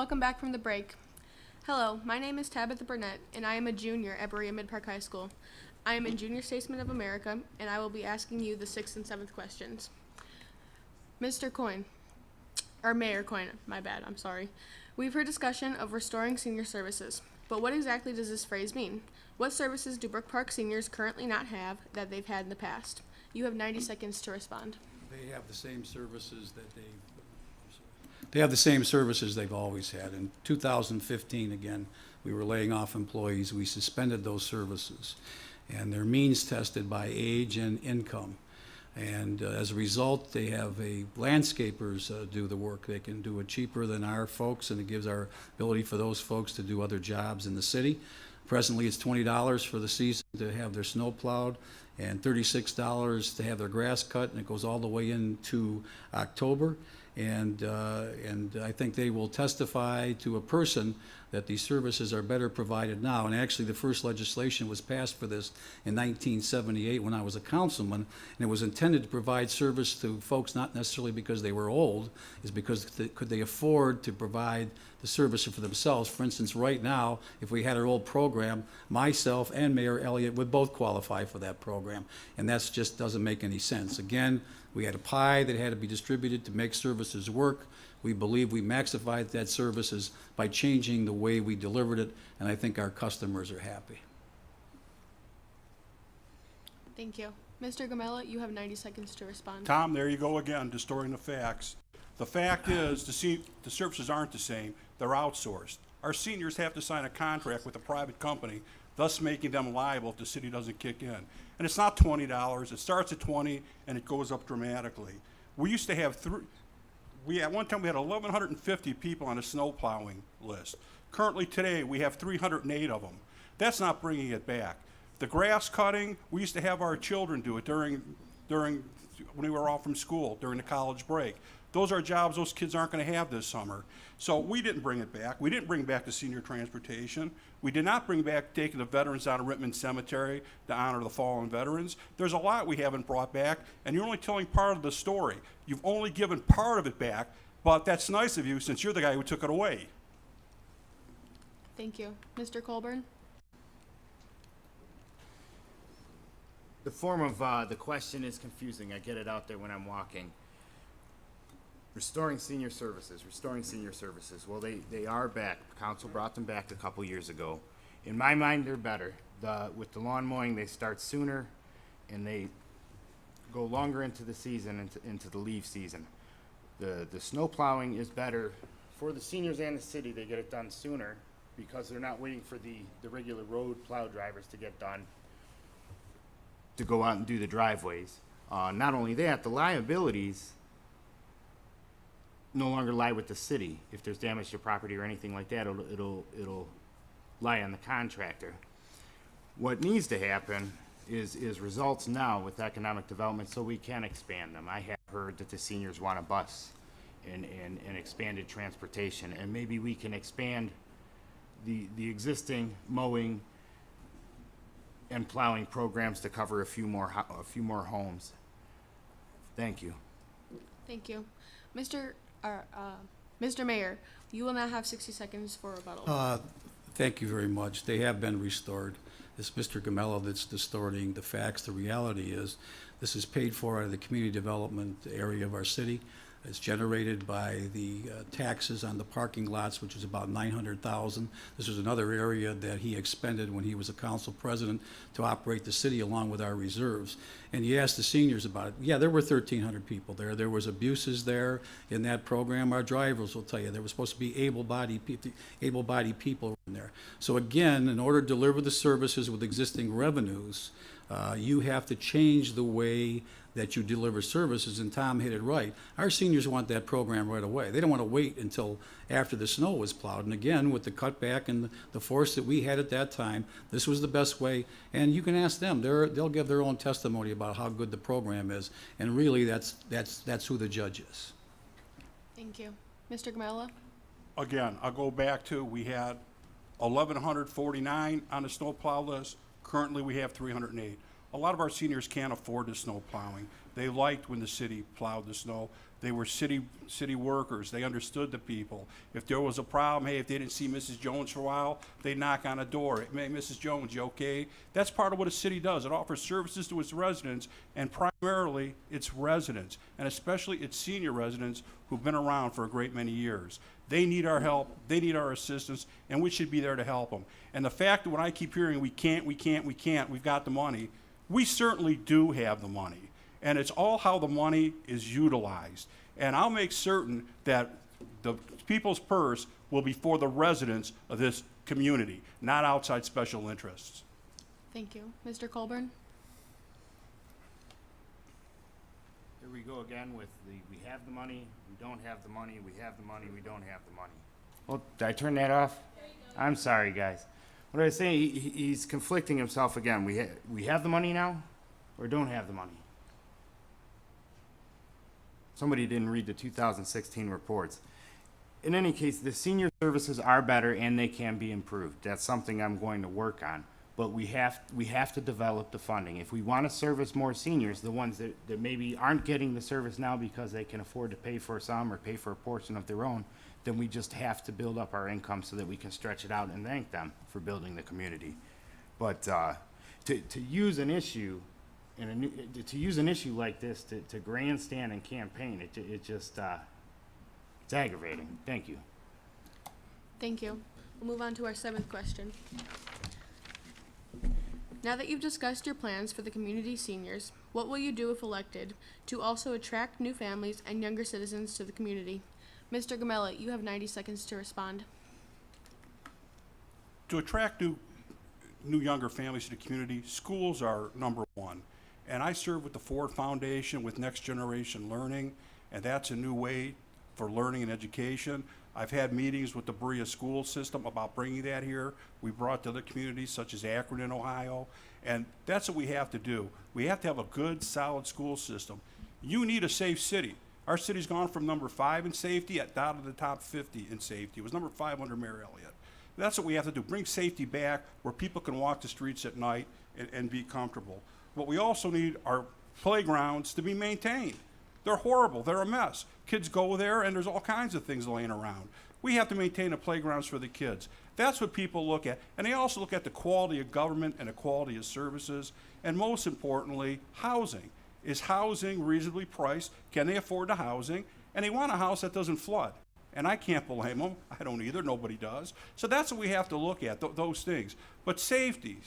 Welcome back from the break. Hello, my name is Tabitha Burnett, and I am a junior at Berea-Midpark High School. I am in Junior Statesman of America, and I will be asking you the 6th and 7th questions. Mr. Coyne, or Mayor Coyne, my bad, I'm sorry. We've heard discussion of restoring senior services, but what exactly does this phrase mean? What services do Brook Park seniors currently not have that they've had in the past? You have 90 seconds to respond. They have the same services that they have the same services they've always had. In 2015, again, we were laying off employees. We suspended those services, and they're means tested by age and income. And as a result, they have landscapers do the work. They can do it cheaper than our folks, and it gives our ability for those folks to do other jobs in the city. Presently, it's $20 for the season to have their snow plowed, and $36 to have their grass cut, and it goes all the way into October. And I think they will testify to a person that these services are better provided now. And actually, the first legislation was passed for this in 1978 when I was a councilman, and it was intended to provide service to folks not necessarily because they were old, is because could they afford to provide the service for themselves. For instance, right now, if we had our old program, myself and Mayor Elliott would both qualify for that program, and that just doesn't make any sense. Again, we had a pie that had to be distributed to make services work. We believe we maximized that services by changing the way we delivered it, and I think our customers are happy. Thank you. Mr. Gamella, you have 90 seconds to respond. Tom, there you go again, distorting the facts. The fact is, the services aren't the same. They're outsourced. Our seniors have to sign a contract with a private company, thus making them liable if the city doesn't kick in. And it's not $20. It starts at $20 and it goes up dramatically. We used to have at one time we had 1,150 people on a snow plowing list. Currently today we have 308 of them. That's not bringing it back. The grass cutting, we used to have our children do it during when we were off from school, during the college break. Those are jobs those kids aren't going to have this summer. So we didn't bring it back. We didn't bring back the senior transportation. We did not bring back taking the veterans out of Rittman Cemetery to honor the fallen veterans. There's a lot we haven't brought back, and you're only telling part of the story. You've only given part of it back, but that's nice of you since you're the guy who took it away. Thank you. Mr. Colburn? The form of the question is confusing. I get it out there when I'm walking. Restoring senior services. Well, they are back. Council brought them back a couple years ago. In my mind, they're better. With the lawn mowing, they start sooner, and they go longer into the season, into the leaf season. The snow plowing is better for the seniors and the city. They get it done sooner because they're not waiting for the regular road plow drivers to get done to go out and do the driveways. Not only that, the liabilities no longer lie with the city. If there's damage to property or anything like that, it'll lie on the contractor. What needs to happen is results now with economic development so we can expand them. I have heard that the seniors want a bus and expanded transportation, and maybe we can expand the existing mowing and plowing programs to cover a few more homes. Thank you. Thank you. Mr. Mayor, you will now have 60 seconds for rebuttal. Thank you very much. They have been restored. It's Mr. Gamello that's distorting the facts. The reality is this is paid for out of the community development area of our city. It's generated by the taxes on the parking lots, which is about $900,000. This was another area that he expended when he was a council president to operate the city along with our reserves. And you asked the seniors about it. Yeah, there were 1,300 people there. There was abuses there in that program. Our drivers will tell you there was supposed to be able-bodied people in there. So again, in order to deliver the services with existing revenues, you have to change the way that you deliver services, and Tom hit it right. Our seniors want that program right away. They don't want to wait until after the snow was plowed. And again, with the cutback and the force that we had at that time, this was the best way. And you can ask them; they'll give their own testimony about how good the program is. And really, that's who the judge is. Thank you, Mr. Gamella. Again, I'll go back to we had 1,149 on the snow plow list. Currently, we have 308. A lot of our seniors can't afford the snow plowing. They liked when the city plowed the snow. They were city workers. They understood the people. If there was a problem, hey, if they didn't see Mrs. Jones for a while, they'd knock on a door. Hey, Mrs. Jones, you okay? That's part of what a city does. It offers services to its residents, and primarily its residents, and especially its senior residents who've been around for a great many years. They need our help, they need our assistance, and we should be there to help them. And the fact that when I keep hearing we can't, we've got the money, we certainly do have the money. And it's all how the money is utilized. And I'll make certain that the people's purse will be for the residents of this community, not outside special interests. Thank you. Mr. Colburn? Here we go again with we have the money, we don't have the money, we have the money, we don't have the money. Well, did I turn that off? I'm sorry, guys. What I was saying, he's conflicting himself again. We have the money now, or don't have the money? Somebody didn't read the 2016 reports. In any case, the senior services are better and they can be improved. That's something I'm going to work on. But we have to develop the funding. If we want to service more seniors, the ones that maybe aren't getting the service now because they can afford to pay for some or pay for a portion of their own, then we just have to build up our income so that we can stretch it out and thank them for building the community. But to use an issue to use an issue like this to grandstand and campaign, it just it's aggravating. Thank you. Thank you. We'll move on to our 7th question. Now that you've discussed your plans for the community seniors, what will you do if elected to also attract new families and younger citizens to the community? Mr. Gamella, you have 90 seconds to respond. To attract new younger families to the community, schools are number one. And I serve with the Ford Foundation with Next Generation Learning, and that's a new way for learning and education. I've had meetings with the Berea school system about bringing that here. We brought to other communities such as Akron in Ohio, and that's what we have to do. We have to have a good, solid school system. You need a safe city. Our city's gone from number 5 in safety down to the top 50 in safety. It was number 5 under Mayor Elliott. That's what we have to do, bring safety back where people can walk the streets at night and be comfortable. What we also need are playgrounds to be maintained. They're horrible, they're a mess. Kids go there and there's all kinds of things laying around. We have to maintain the playgrounds for the kids. That's what people look at. And they also look at the quality of government and the quality of services. And most importantly, housing. Is housing reasonably priced? Can they afford the housing? And they want a house that doesn't flood. And I can't blame them. I don't either. Nobody does. So that's what we have to look at, those things. But safety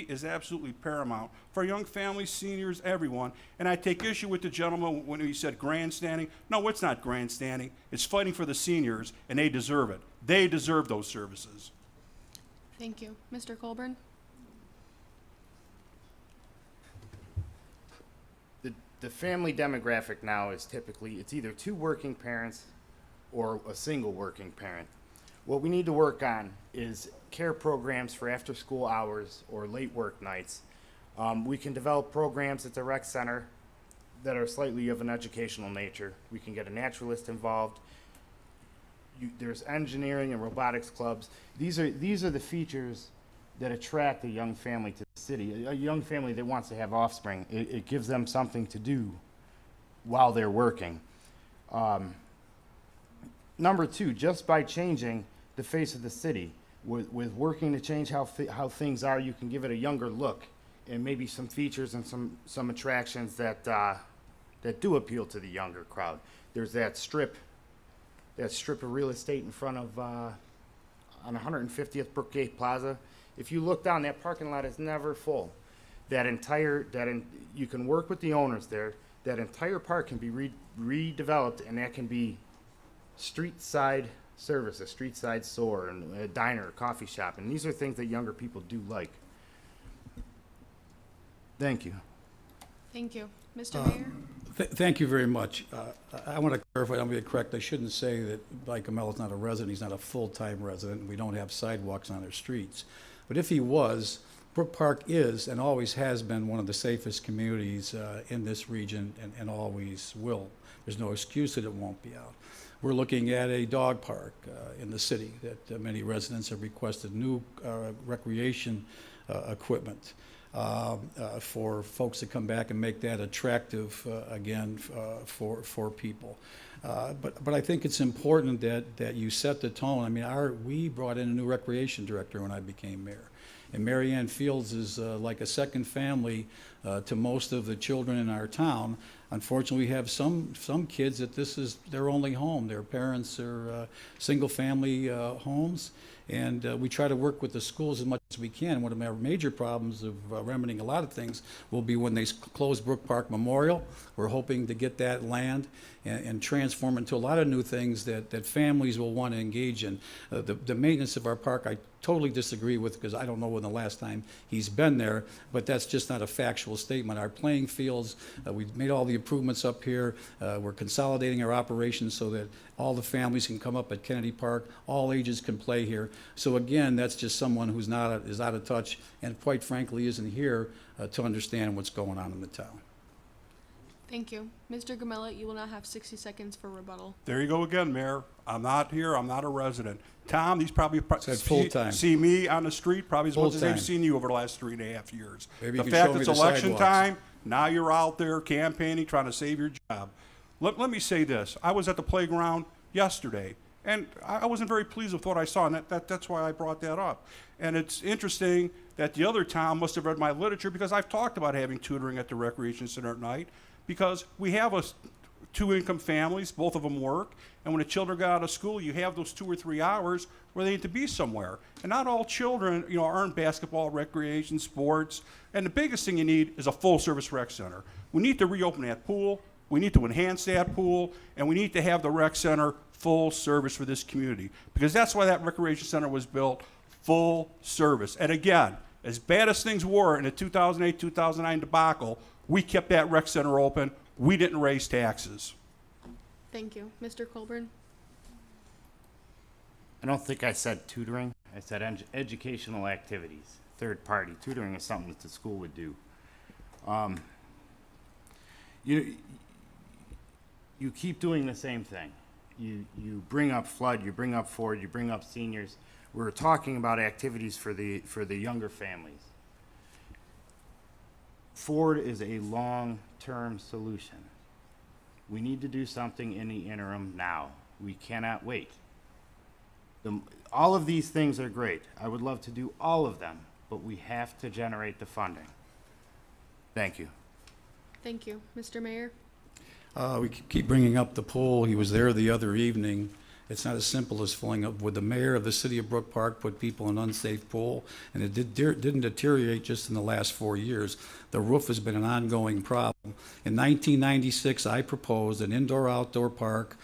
is absolutely paramount for young families, seniors, everyone. And I take issue with the gentleman when he said grandstanding. No, it's not grandstanding. It's fighting for the seniors, and they deserve it. They deserve those services. Thank you. Mr. Colburn? The family demographic now is typically, it's either 2 working parents or a single working parent. What we need to work on is care programs for after school hours or late work nights. We can develop programs at the rec center that are slightly of an educational nature. We can get a naturalist involved. There's engineering and robotics clubs. These are the features that attract a young family to the city. A young family that wants to have offspring. It gives them something to do while they're working. Number 2, just by changing the face of the city, with working to change how things are, you can give it a younger look and maybe some features and some attractions that do appeal to the younger crowd. There's that strip of real estate in front of on 150th Brook Gate Plaza. If you look down, that parking lot is never full. You can work with the owners there. That entire park can be redeveloped, and that can be street side service, a street side store, and a diner, a coffee shop, and these are things that younger people do like. Thank you. Thank you. Mr. Mayor? Thank you very much. I want to clarify, I'm going to be correct. I shouldn't say that Mike Gamella's not a resident. He's not a full-time resident, and we don't have sidewalks on our streets. But if he was, Brook Park is and always has been one of the safest communities in this region and always will. There's no excuse that it won't be out. We're looking at a dog park in the city that many residents have requested new recreation equipment. for folks to come back and make that attractive again for people. But I think it's important that you set the tone. I mean, we brought in a new recreation director when I became mayor. And Mary Ann Fields is like a second family to most of the children in our town. Unfortunately, we have some kids that this is their only home. Their parents are single-family homes. And we try to work with the schools as much as we can. One of our major problems of remedying a lot of things will be when they close Brook Park Memorial. We're hoping to get that land and transform into a lot of new things that families will want to engage in. The maintenance of our park, I totally disagree with, because I don't know when the last time he's been there, but that's just not a factual statement. Our playing fields, we've made all the improvements up here. We're consolidating our operations so that all the families can come up at Kennedy Park. All ages can play here. So again, that's just someone who's is out of touch and quite frankly isn't here to understand what's going on in the town. Thank you. Mr. Gamella, you will now have 60 seconds for rebuttal. There you go again, Mayor. I'm not here. I'm not a resident. Tom, these probably Said full-time. see me on the street probably as much as Full-time. they've seen you over the last 3.5 years. Maybe The you can fact show me it's the election sidewalks. time, now you're out there campaigning, trying to save your job. Let me say this. I was at the playground yesterday, and I wasn't very pleased with what I saw, and that's why I brought that up. And it's interesting that the other town must have read my literature, because I've talked about having tutoring at the recreation center at night, because we have two-income families, both of them work, and when the children get out of school, you have those 2 or 3 hours where they need to be somewhere. And not all children, are in basketball, recreation, sports, and the biggest thing you need is a full-service rec center. We need to reopen that pool, we need to enhance that pool, and we need to have the rec center full service for this community, because that's why that recreation center was built, full service. And again, as bad as things were in the 2008-2009 debacle, we kept that rec center open. We didn't raise taxes. Thank you. Mr. Colburn? I don't think I said tutoring. I said educational activities, third party. Tutoring is something that the school would do. You keep doing the same thing. You bring up flood, you bring up Ford, you bring up seniors. We're talking about activities for the younger families. Ford is a long-term solution. We need to do something in the interim now. We cannot wait. All of these things are great. I would love to do all of them, but we have to generate the funding. Thank you. Thank you. Mr. Mayor? We keep bringing up the pool. He was there the other evening. It's not as simple as filling up. Would the mayor of the city of Brook Park put people in an unsafe pool? And it didn't deteriorate just in the last 4 years. The roof has been an ongoing problem. In 1996, I proposed an indoor-outdoor park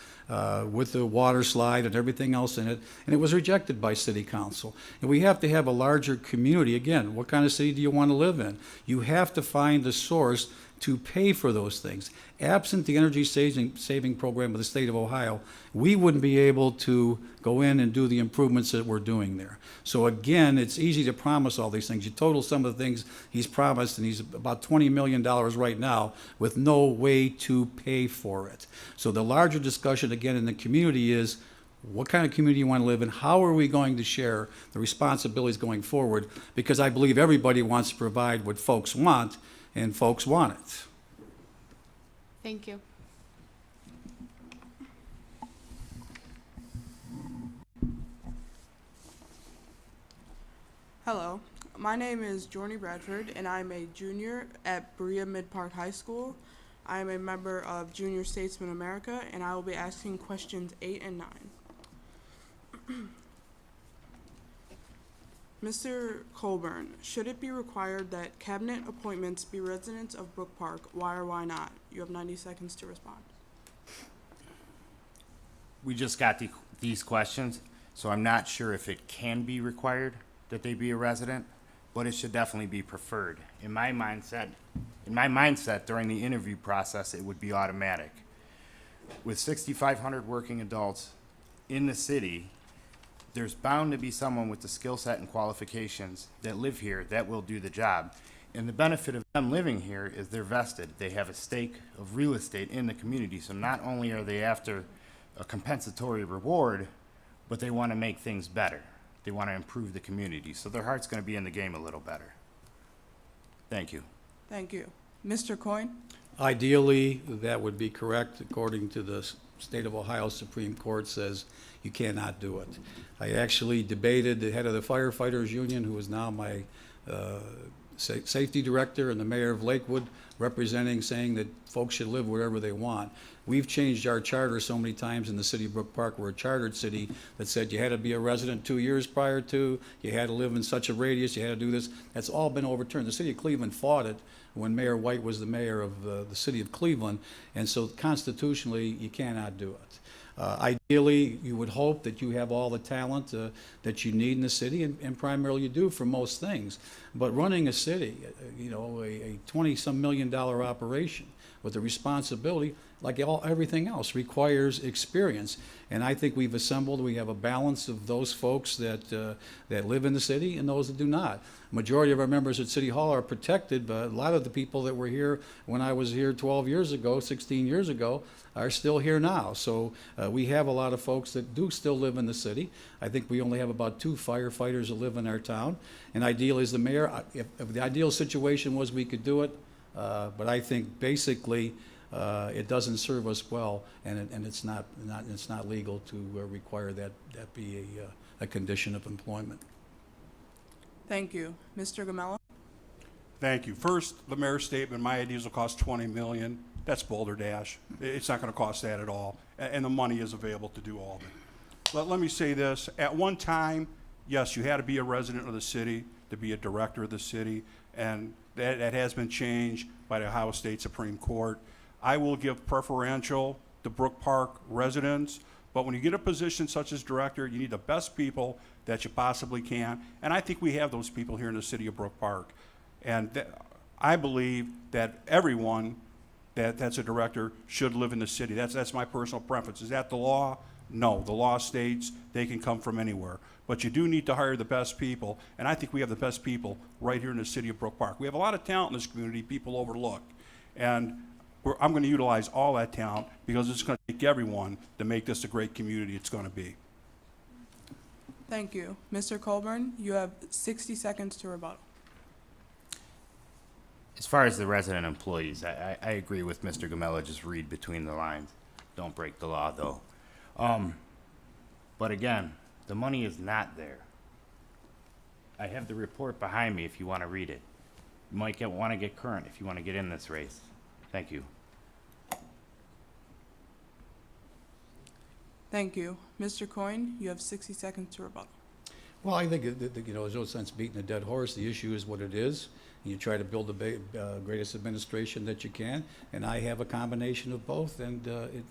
with the water slide and everything else in it, and it was rejected by city council. And we have to have a larger community. Again, what kind of city do you want to live in? You have to find the source to pay for those things. Absent the energy saving program of the state of Ohio, we wouldn't be able to go in and do the improvements that we're doing there. So again, it's easy to promise all these things. You total some of the things he's promised, and he's about $20 million right now with no way to pay for it. So the larger discussion again in the community is, what kind of community you want to live in? How are we going to share the responsibilities going forward? Because I believe everybody wants to provide what folks want, and folks want it. Thank you. Hello, my name is Jorny Bradford, and I'm a junior at Berea-Midpark High School. I am a member of Junior Statesman America, and I will be asking questions 8 and 9. Mr. Colburn, should it be required that cabinet appointments be residents of Brook Park? Why or why not? You have 90 seconds to respond. We just got these questions, so I'm not sure if it can be required that they be a resident, but it should definitely be preferred. In my mindset during the interview process, it would be automatic. With 6,500 working adults in the city, there's bound to be someone with the skill set and qualifications that live here that will do the job. And the benefit of them living here is they're vested. They have a stake of real estate in the community. So not only are they after a compensatory reward, but they want to make things better. They want to improve the community. So their heart's going to be in the game a little better. Thank you. Thank you. Mr. Coyne? Ideally, that would be correct, according to the State of Ohio Supreme Court says you cannot do it. I actually debated the head of the firefighters union, who is now my safety director, and the mayor of Lakewood, representing, saying that folks should live wherever they want. We've changed our charter so many times in the city of Brook Park. We're a chartered city that said you had to be a resident 2 years prior to, you had to live in such a radius, you had to do this. That's all been overturned. The city of Cleveland fought it when Mayor White was the mayor of the city of Cleveland, and so constitutionally, you cannot do it. Ideally, you would hope that you have all the talent that you need in the city, and primarily you do for most things. But running a city, a 20-some million dollar operation with the responsibility, like everything else, requires experience. And I think we have a balance of those folks that live in the city and those that do not. Majority of our members at City Hall are protected, but a lot of the people that were here when I was here 12 years ago, 16 years ago, are still here now. So we have a lot of folks that do still live in the city. I think we only have about 2 firefighters that live in our town. And ideally, as the mayor, if the ideal situation was we could do it, but I think basically it doesn't serve us well, and it's not legal to require that be a condition of employment. Thank you. Mr. Gamella? Thank you. First, the mayor's statement, my ideas will cost $20 million. That's Boulder Dash. It's not going to cost that at all, and the money is available to do all of it. Let me say this. At one time, yes, you had to be a resident of the city to be a director of the city, and that has been changed by the Ohio State Supreme Court. I will give preferential to Brook Park residents, but when you get a position such as director, you need the best people that you possibly can, and I think we have those people here in the city of Brook Park. And I believe that everyone that's a director should live in the city. That's my personal preference. Is that the law? No. The law states they can come from anywhere. But you do need to hire the best people, and I think we have the best people right here in the city of Brook Park. We have a lot of talent in this community people overlook. And I'm going to utilize all that talent because it's going to take everyone to make this a great community it's going to be. Thank you. Mr. Colburn, you have 60 seconds to rebuttal. As far as the resident employees, I agree with Mr. Gamella, just read between the lines. Don't break the law, though. But again, the money is not there. I have the report behind me if you want to read it. You might want to get current if you want to get in this race. Thank you. Thank you. Mr. Coyne, you have 60 seconds to rebuttal. Well, I think there's no sense beating a dead horse. The issue is what it is. You try to build the greatest administration that you can, and I have a combination of both, and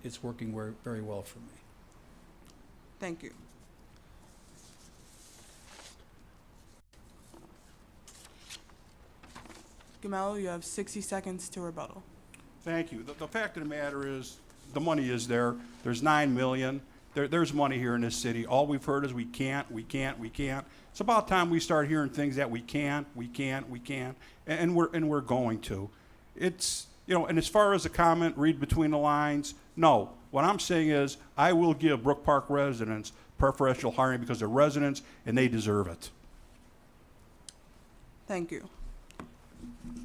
it's working very well for me. Thank you. Gamella, you have 60 seconds to rebuttal. Thank you. The fact of the matter is, the money is there. There's $9 million. There's money here in this city. All we've heard is we can't. It's about time we start hearing things that we can, and we're going to. It's, and as far as the comment, read between the lines, no. What I'm saying is, I will give Brook Park residents preferential hiring because they're residents and they deserve it. Thank you.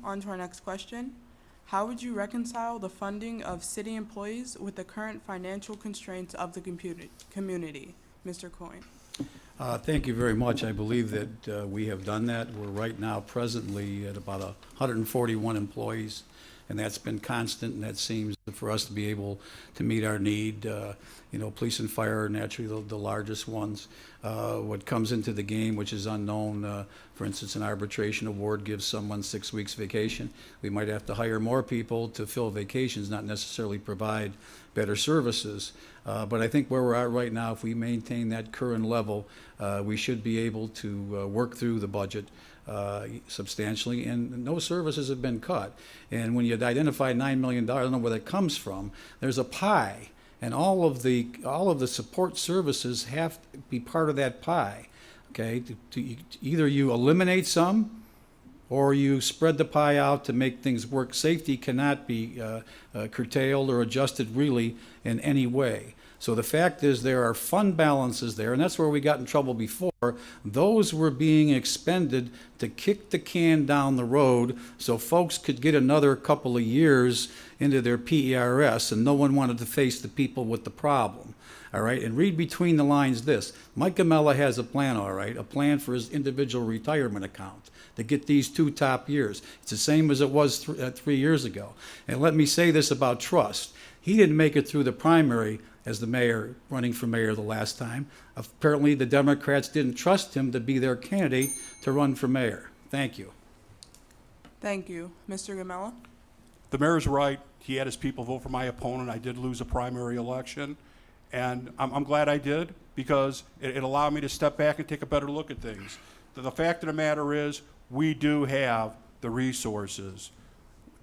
On to our next question. How would you reconcile the funding of city employees with the current financial constraints of the community? Mr. Coyne. Thank you very much. I believe that we have done that. We're right now presently at about 141 employees, and that's been constant, and that seems for us to be able to meet our need. Police and fire are naturally the largest ones. What comes into the game, which is unknown, for instance, an arbitration award gives someone 6 weeks vacation. We might have to hire more people to fill vacations, not necessarily provide better services. But I think where we're at right now, if we maintain that current level, we should be able to work through the budget substantially, and no services have been cut. And when you identify $9 million, I don't know where that comes from, there's a pie. And all of the support services have to be part of that pie. Okay, either you eliminate some, or you spread the pie out to make things work. Safety cannot be curtailed or adjusted really in any way. So the fact is, there are fund balances there, and that's where we got in trouble before. Those were being expended to kick the can down the road so folks could get another couple of years into their PERS, and no one wanted to face the people with the problem. All right, and read between the lines this. Mike Gamella has a plan, all right, a plan for his individual retirement account to get these 2 top years. It's the same as it was 3 years ago. And let me say this about trust. He didn't make it through the primary as the mayor, running for mayor the last time. Apparently, the Democrats didn't trust him to be their candidate to run for mayor. Thank you. Thank you. Mr. Gamella? The mayor's right. He had his people vote for my opponent. I did lose a primary election, and I'm glad I did, because it allowed me to step back and take a better look at things. The fact of the matter is, we do have the resources.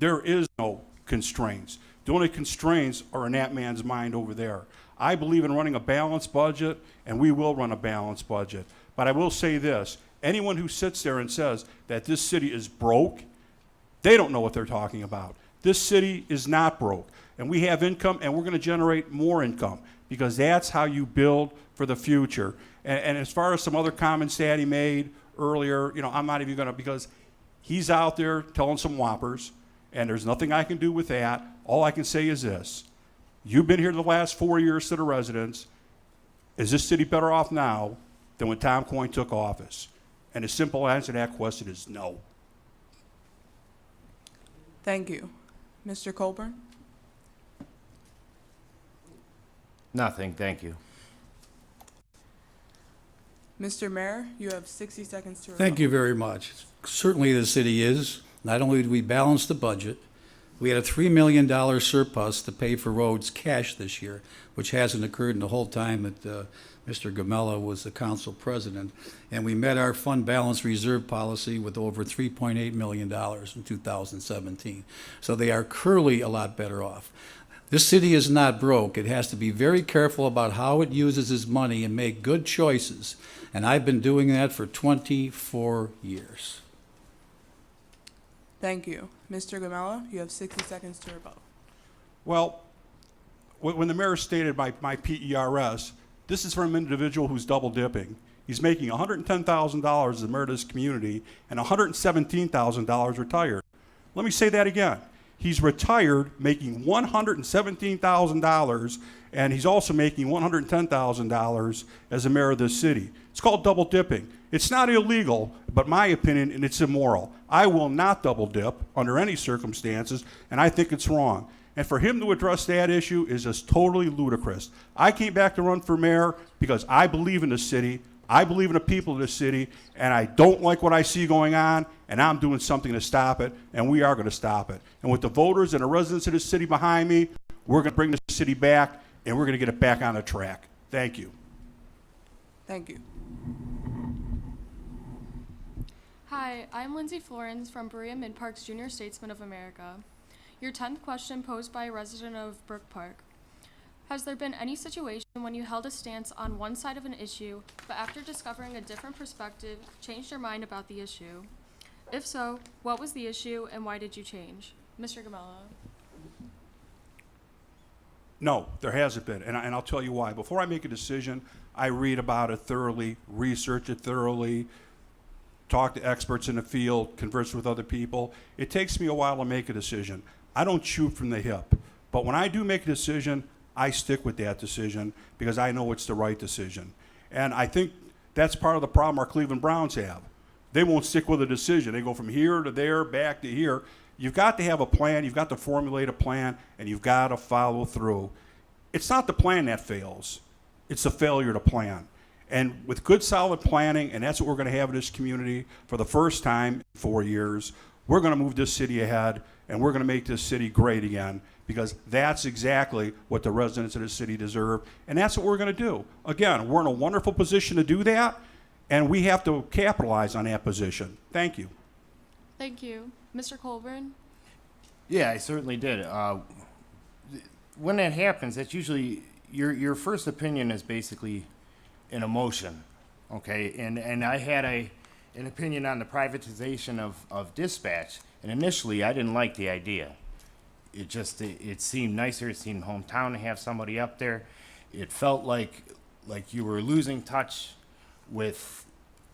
There is no constraints. The only constraints are in that man's mind over there. I believe in running a balanced budget, and we will run a balanced budget. But I will say this, anyone who sits there and says that this city is broke, they don't know what they're talking about. This city is not broke, and we have income, and we're going to generate more income, because that's how you build for the future. And as far as some other comments that he made earlier, I'm not even going to, because he's out there telling some whoppers, and there's nothing I can do with that. All I can say is this. You've been here the last 4 years to the residents. Is this city better off now than when Tom Coyne took office? And the simple answer to that question is no. Thank you. Mr. Colburn? Nothing, thank you. Mr. Mayor, you have 60 seconds to Thank you very much. Certainly the city is. Not only did we balance the budget, we had a $3 million surplus to pay for roads cash this year, which hasn't occurred in the whole time that Mr. Gamella was the council president. And we met our fund balance reserve policy with over $3.8 million in 2017. So they are clearly a lot better off. This city is not broke. It has to be very careful about how it uses its money and make good choices. And I've been doing that for 24 years. Thank you. Mr. Gamella, you have 60 seconds to rebut. Well, when the mayor stated my PERS, this is from an individual who's double dipping. He's making $110,000 as the mayor of this community and $117,000 retired. Let me say that again. He's retired making $117,000, and he's also making $110,000 as the mayor of this city. It's called double dipping. It's not illegal, but my opinion, and it's immoral. I will not double dip under any circumstances, and I think it's wrong. And for him to address that issue is just totally ludicrous. I came back to run for mayor because I believe in the city, I believe in the people of the city, and I don't like what I see going on, and I'm doing something to stop it, and we are going to stop it. And with the voters and the residents of the city behind me, we're going to bring the city back, and we're going to get it back on the track. Thank you. Thank you. Hi, I'm Lindsay Florence from Berea-Midpark's Junior Statesman of America. Your 10th question posed by a resident of Brook Park. Has there been any situation when you held a stance on one side of an issue, but after discovering a different perspective, changed your mind about the issue? If so, what was the issue and why did you change? Mr. Gamella. No, there hasn't been, and I'll tell you why. Before I make a decision, I read about it thoroughly, research it thoroughly, talk to experts in the field, converse with other people. It takes me a while to make a decision. I don't shoot from the hip, but when I do make a decision, I stick with that decision because I know it's the right decision. And I think that's part of the problem our Cleveland Browns have. They won't stick with a decision. They go from here to there, back to here. You've got to have a plan, you've got to formulate a plan, and you've got to follow through. It's not the plan that fails, it's the failure to plan. And with good, solid planning, and that's what we're going to have in this community for the first time in 4 years, we're going to move this city ahead, and we're going to make this city great again, because that's exactly what the residents of this city deserve, and that's what we're going to do. Again, we're in a wonderful position to do that, and we have to capitalize on that position. Thank you. Thank you. Mr. Colburn? Yeah, I certainly did. When that happens, that's usually your first opinion is basically an emotion, okay? And I had an opinion on the privatization of dispatch, and initially I didn't like the idea. It seemed nicer, it seemed hometown to have somebody up there. it felt like you were losing touch with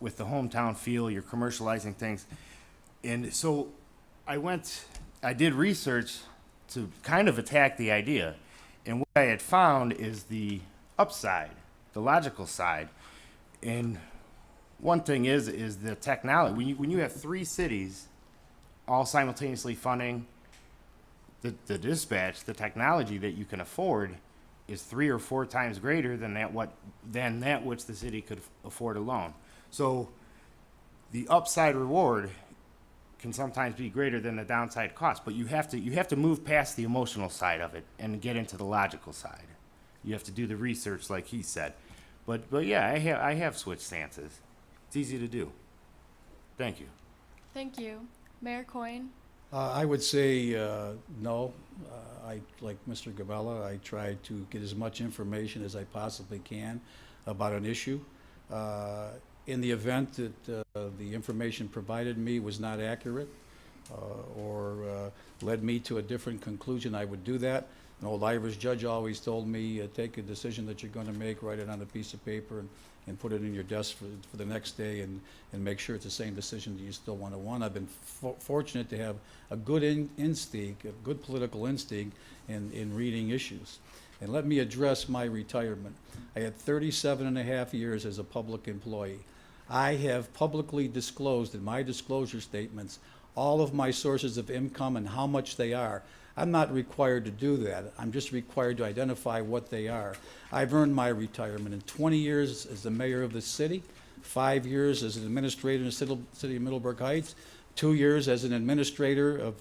the hometown feel. You're commercializing things, and so I did research to kind of attack the idea, and what I had found is the upside, the logical side. And one thing is the technology. When you have three cities all simultaneously funding the dispatch, the technology that you can afford is 3 or 4 times greater than that which the city could afford alone. So the upside reward can sometimes be greater than the downside cost, but you have to move past the emotional side of it and get into the logical side. You have to do the research, like he said. But yeah, I have switched stances. It's easy to do. Thank you. Thank you. Mayor Coyne? I would say no. Like Mr. Gabella, I try to get as much information as I possibly can about an issue. In the event that the information provided me was not accurate or led me to a different conclusion, I would do that. An old Irish judge always told me, take a decision that you're going to make, write it on a piece of paper, and put it in your desk for the next day, and make sure it's the same decision that you still want to want. I've been fortunate to have a good instinct, a good political instinct in reading issues. And let me address my retirement. I had 37 and a half years as a public employee. I have publicly disclosed in my disclosure statements all of my sources of income and how much they are. I'm not required to do that. I'm just required to identify what they are. I've earned my retirement in 20 years as the mayor of the city, 5 years as an administrator in the city of Middleburg Heights, 2 years as an administrator of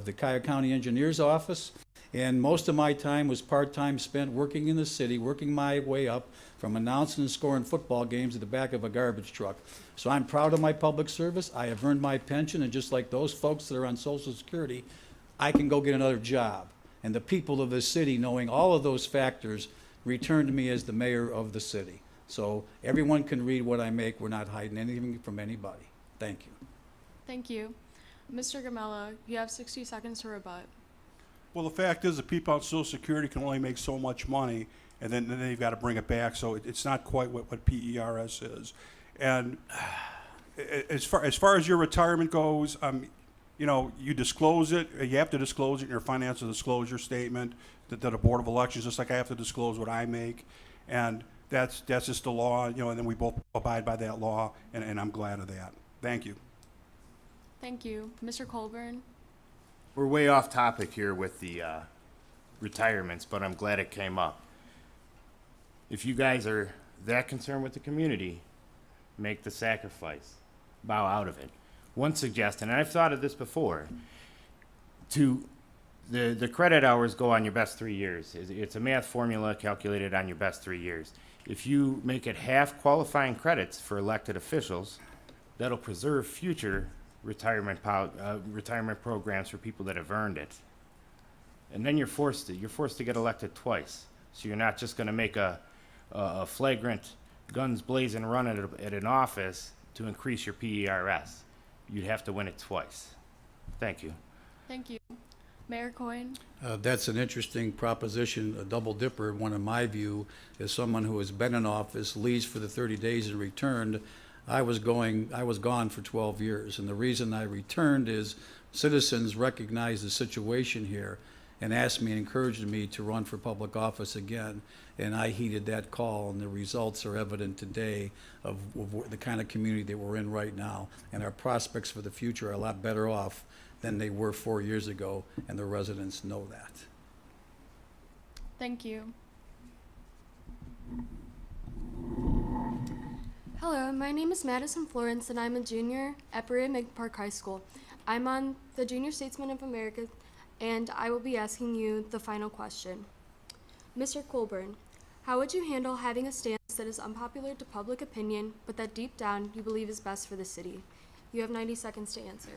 the Cuyahoga County Engineer's Office, and most of my time was part-time spent working in the city, working my way up from announcing and scoring football games at the back of a garbage truck. So I'm proud of my public service. I have earned my pension, and just like those folks that are on Social Security, I can go get another job. And the people of the city, knowing all of those factors, returned me as the mayor of the city. So everyone can read what I make. We're not hiding anything from anybody. Thank you. Thank you. Mr. Gamella, you have 60 seconds to rebut. Well, the fact is that people on Social Security can only make so much money, and then they've got to bring it back, so it's not quite what PERS is. And as far as your retirement goes, you know, you disclose it. You have to disclose it in your financial disclosure statement that the Board of Elections, just like I have to disclose what I make. And that's just the law, you know, and then we both abide by that law, and I'm glad of that. Thank you. Thank you. Mr. Colburn? We're way off topic here with the retirements, but I'm glad it came up. If you guys are that concerned with the community, make the sacrifice. Bow out of it. One suggestion, and I've thought of this before, the credit hours go on your best 3 years. It's a math formula calculated on your best 3 years. If you make it half qualifying credits for elected officials, that'll preserve future retirement programs for people that have earned it. And then you're forced to get elected twice. So you're not just going to make a flagrant guns blazing run at an office to increase your PERS. You'd have to win it twice. Thank you. Thank you. Mayor Coyne? That's an interesting proposition, a double dipper. One, in my view, is someone who has been in office, leaves for the 30 days and returned. I was gone for 12 years, and the reason I returned is citizens recognized the situation here and asked me and encouraged me to run for public office again, and I heeded that call, and the results are evident today of the kind of community that we're in right now, and our prospects for the future are a lot better off than they were 4 years ago, and the residents know that. Thank you. Hello, my name is Madison Florence, and I'm a junior at Berea-Midpark High School. I'm on the Junior Statesman of America, and I will be asking you the final question. Mr. Colburn, how would you handle having a stance that is unpopular to public opinion, but that deep down you believe is best for the city? You have 90 seconds to answer.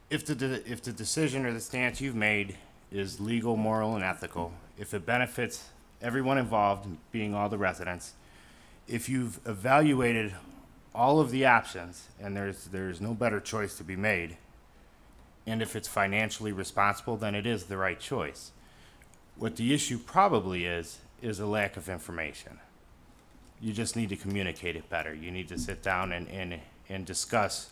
If the decision or the stance you've made is legal, moral, and ethical, if it benefits everyone involved, being all the residents, if you've evaluated all of the options and there's no better choice to be made, And if it's financially responsible, then it is the right choice. What the issue probably is a lack of information. You just need to communicate it better. You need to sit down and discuss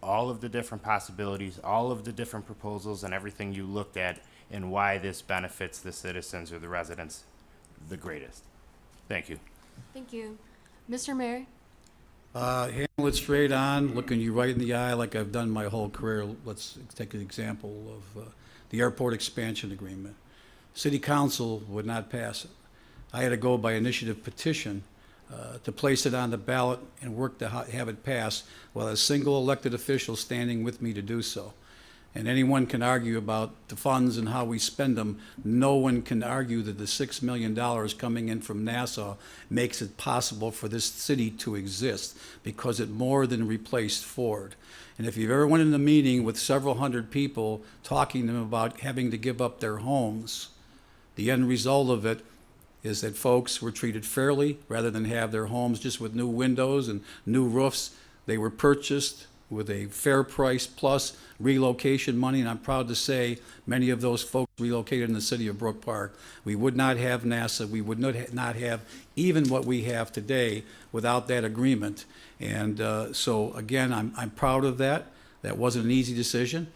all of the different possibilities, all of the different proposals and everything you looked at and why this benefits the citizens or the residents the greatest. Thank you. Thank you. Mr. Mayor? Handle it straight on, looking you right in the eye like I've done my whole career. Let's take an example of the airport expansion agreement. City Council would not pass it. I had to go by initiative petition to place it on the ballot and work to have it passed while a single elected official standing with me to do so. And anyone can argue about the funds and how we spend them. No one can argue that the $6 million coming in from Nassau makes it possible for this city to exist, because it more than replaced Ford. And if you've ever went in a meeting with several hundred people talking to them about having to give up their homes, the end result of it is that folks were treated fairly rather than have their homes just with new windows and new roofs. They were purchased with a fair price plus relocation money, and I'm proud to say many of those folks relocated in the city of Brook Park. We would not have NASA, we would not have even what we have today without that agreement. And so again, I'm proud of that. That wasn't an easy decision.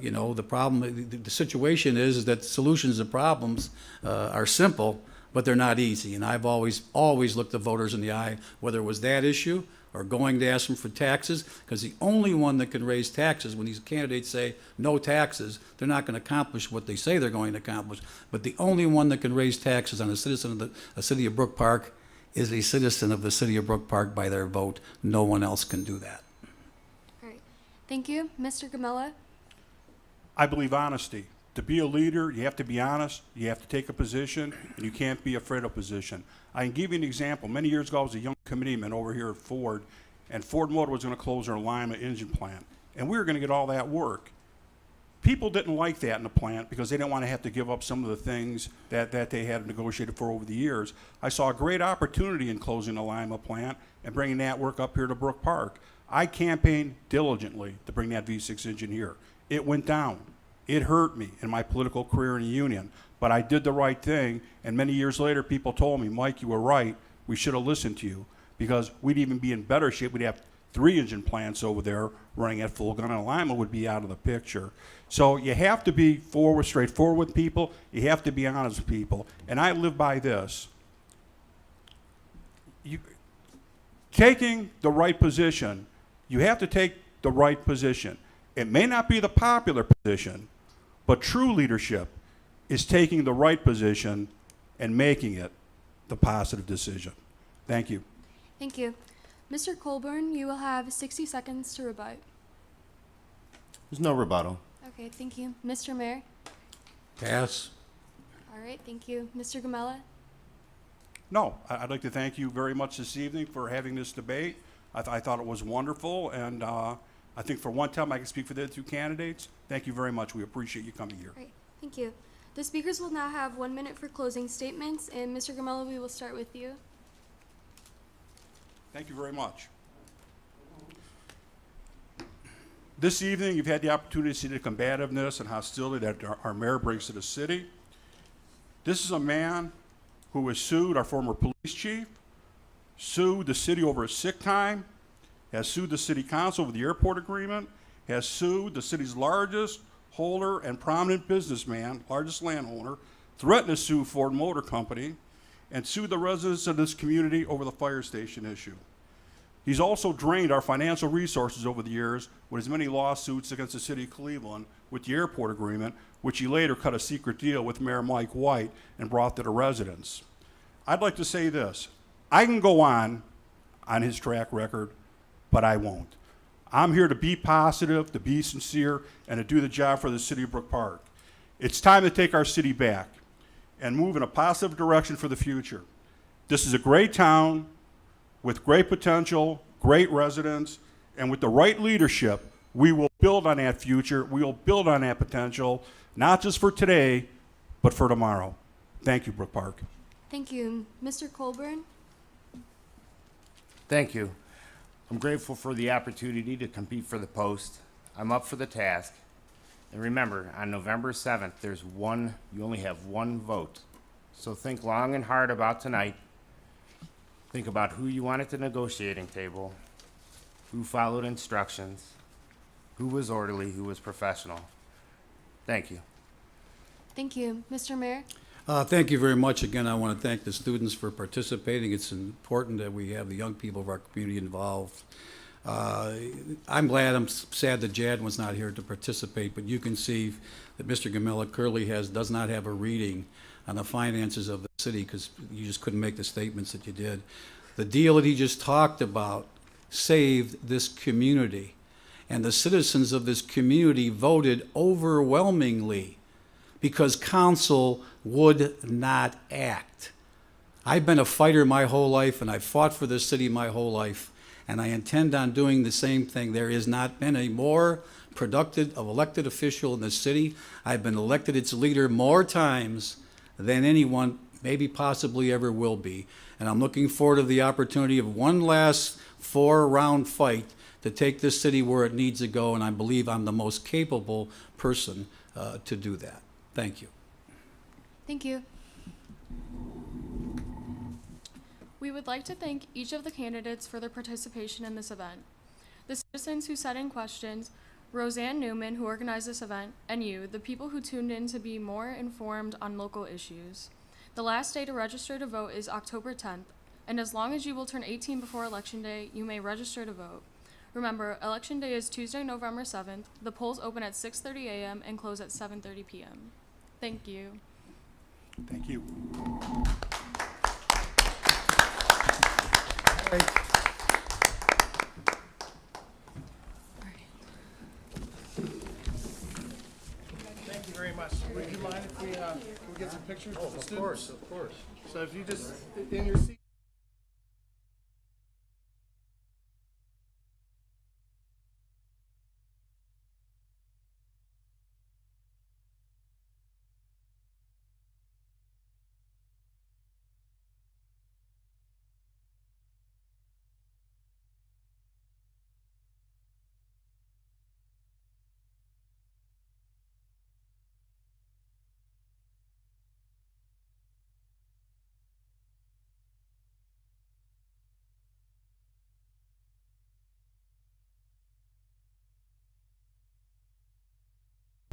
You know, the problem, the situation is that solutions to problems are simple, but they're not easy. And I've always looked the voters in the eye, whether it was that issue or going to ask them for taxes, because the only one that can raise taxes, when these candidates say no taxes, they're not going to accomplish what they say they're going to accomplish. But the only one that can raise taxes on a citizen of the city of Brook Park is a citizen of the city of Brook Park by their vote. No one else can do that. Great. Thank you. Mr. Gamella? I believe honesty. To be a leader, you have to be honest, you have to take a position, and you can't be afraid of position. I can give you an example. Many years ago, I was a young committeeman over here at Ford, and Ford Motor was going to close their Lima engine plant, and we were going to get all that work. People didn't like that in the plant because they didn't want to have to give up some of the things that they had negotiated for over the years. I saw a great opportunity in closing the Lima plant and bringing that work up here to Brook Park. I campaigned diligently to bring that V6 engine here. It went down. It hurt me in my political career in the union, but I did the right thing, and many years later people told me, Mike, you were right, we should have listened to you, because we'd even be in better shape. We'd have 3 engine plants over there running at full gun, and Lima would be out of the picture. So you have to be straightforward with people, you have to be honest with people, and I live by this. Taking the right position, you have to take the right position. It may not be the popular position, but true leadership is taking the right position and making it the positive decision. Thank you. Thank you. Mr. Colburn, you will have 60 seconds to rebut. There's no rebuttal. Okay, thank you. Mr. Mayor? Pass. All right, thank you. Mr. Gamella? No, I'd like to thank you very much this evening for having this debate. I thought it was wonderful, and I think for one time I can speak for the 2 candidates. Thank you very much. We appreciate you coming here. Great, thank you. The speakers will now have 1 minute for closing statements, and Mr. Gamella, we will start with you. Thank you very much. This evening, you've had the opportunity to see the combativeness and hostility that our mayor brings to the city. This is a man who has sued our former police chief, sued the city over his sick time, has sued the city council over the airport agreement, has sued the city's largest holder and prominent businessman, largest landowner, threatened to sue Ford Motor Company, and sued the residents of this community over the fire station issue. He's also drained our financial resources over the years with his many lawsuits against the city of Cleveland with the airport agreement, which he later cut a secret deal with Mayor Mike White and brought to the residents. I'd like to say this. I can go on his track record, but I won't. I'm here to be positive, to be sincere, and to do the job for the city of Brook Park. It's time to take our city back and move in a positive direction for the future. This is a great town with great potential, great residents, and with the right leadership, we will build on that future, we will build on that potential, not just for today, but for tomorrow. Thank you, Brook Park. Thank you. Mr. Colburn? Thank you. I'm grateful for the opportunity to compete for the post. I'm up for the task. And remember, on November 7th, you only have one vote. So think long and hard about tonight. Think about who you want at the negotiating table, who followed instructions, who was orderly, who was professional. Thank you. Thank you. Mr. Mayor? Thank you very much. Again, I want to thank the students for participating. It's important that we have the young people of our community involved. I'm sad that Jad was not here to participate, but you can see that Mr. Gamella clearly does not have a reading on the finances of the city because you just couldn't make the statements that you did. The deal that he just talked about saved this community, and the citizens of this community voted overwhelmingly because council would not act. I've been a fighter my whole life, and I've fought for this city my whole life, and I intend on doing the same thing. There has not been a more productive elected official in the city. I've been elected its leader more times than anyone maybe possibly ever will be. And I'm looking forward to the opportunity of one last 4-round fight to take this city where it needs to go, and I believe I'm the most capable person to do that. Thank you. Thank you. We would like to thank each of the candidates for their participation in this event. The citizens who sent in questions, Roseanne Newman, who organized this event, and you, the people who tuned in to be more informed on local issues. The last day to register to vote is October 10th, and as long as you will turn 18 before Election Day, you may register to vote. Remember, Election Day is Tuesday, November 7th. The polls open at 6:30 a.m. and close at 7:30 p.m. Thank you. Thank you. Thank you very much. Would you mind if we get some pictures of the students? Of course. So if you just, in your seat.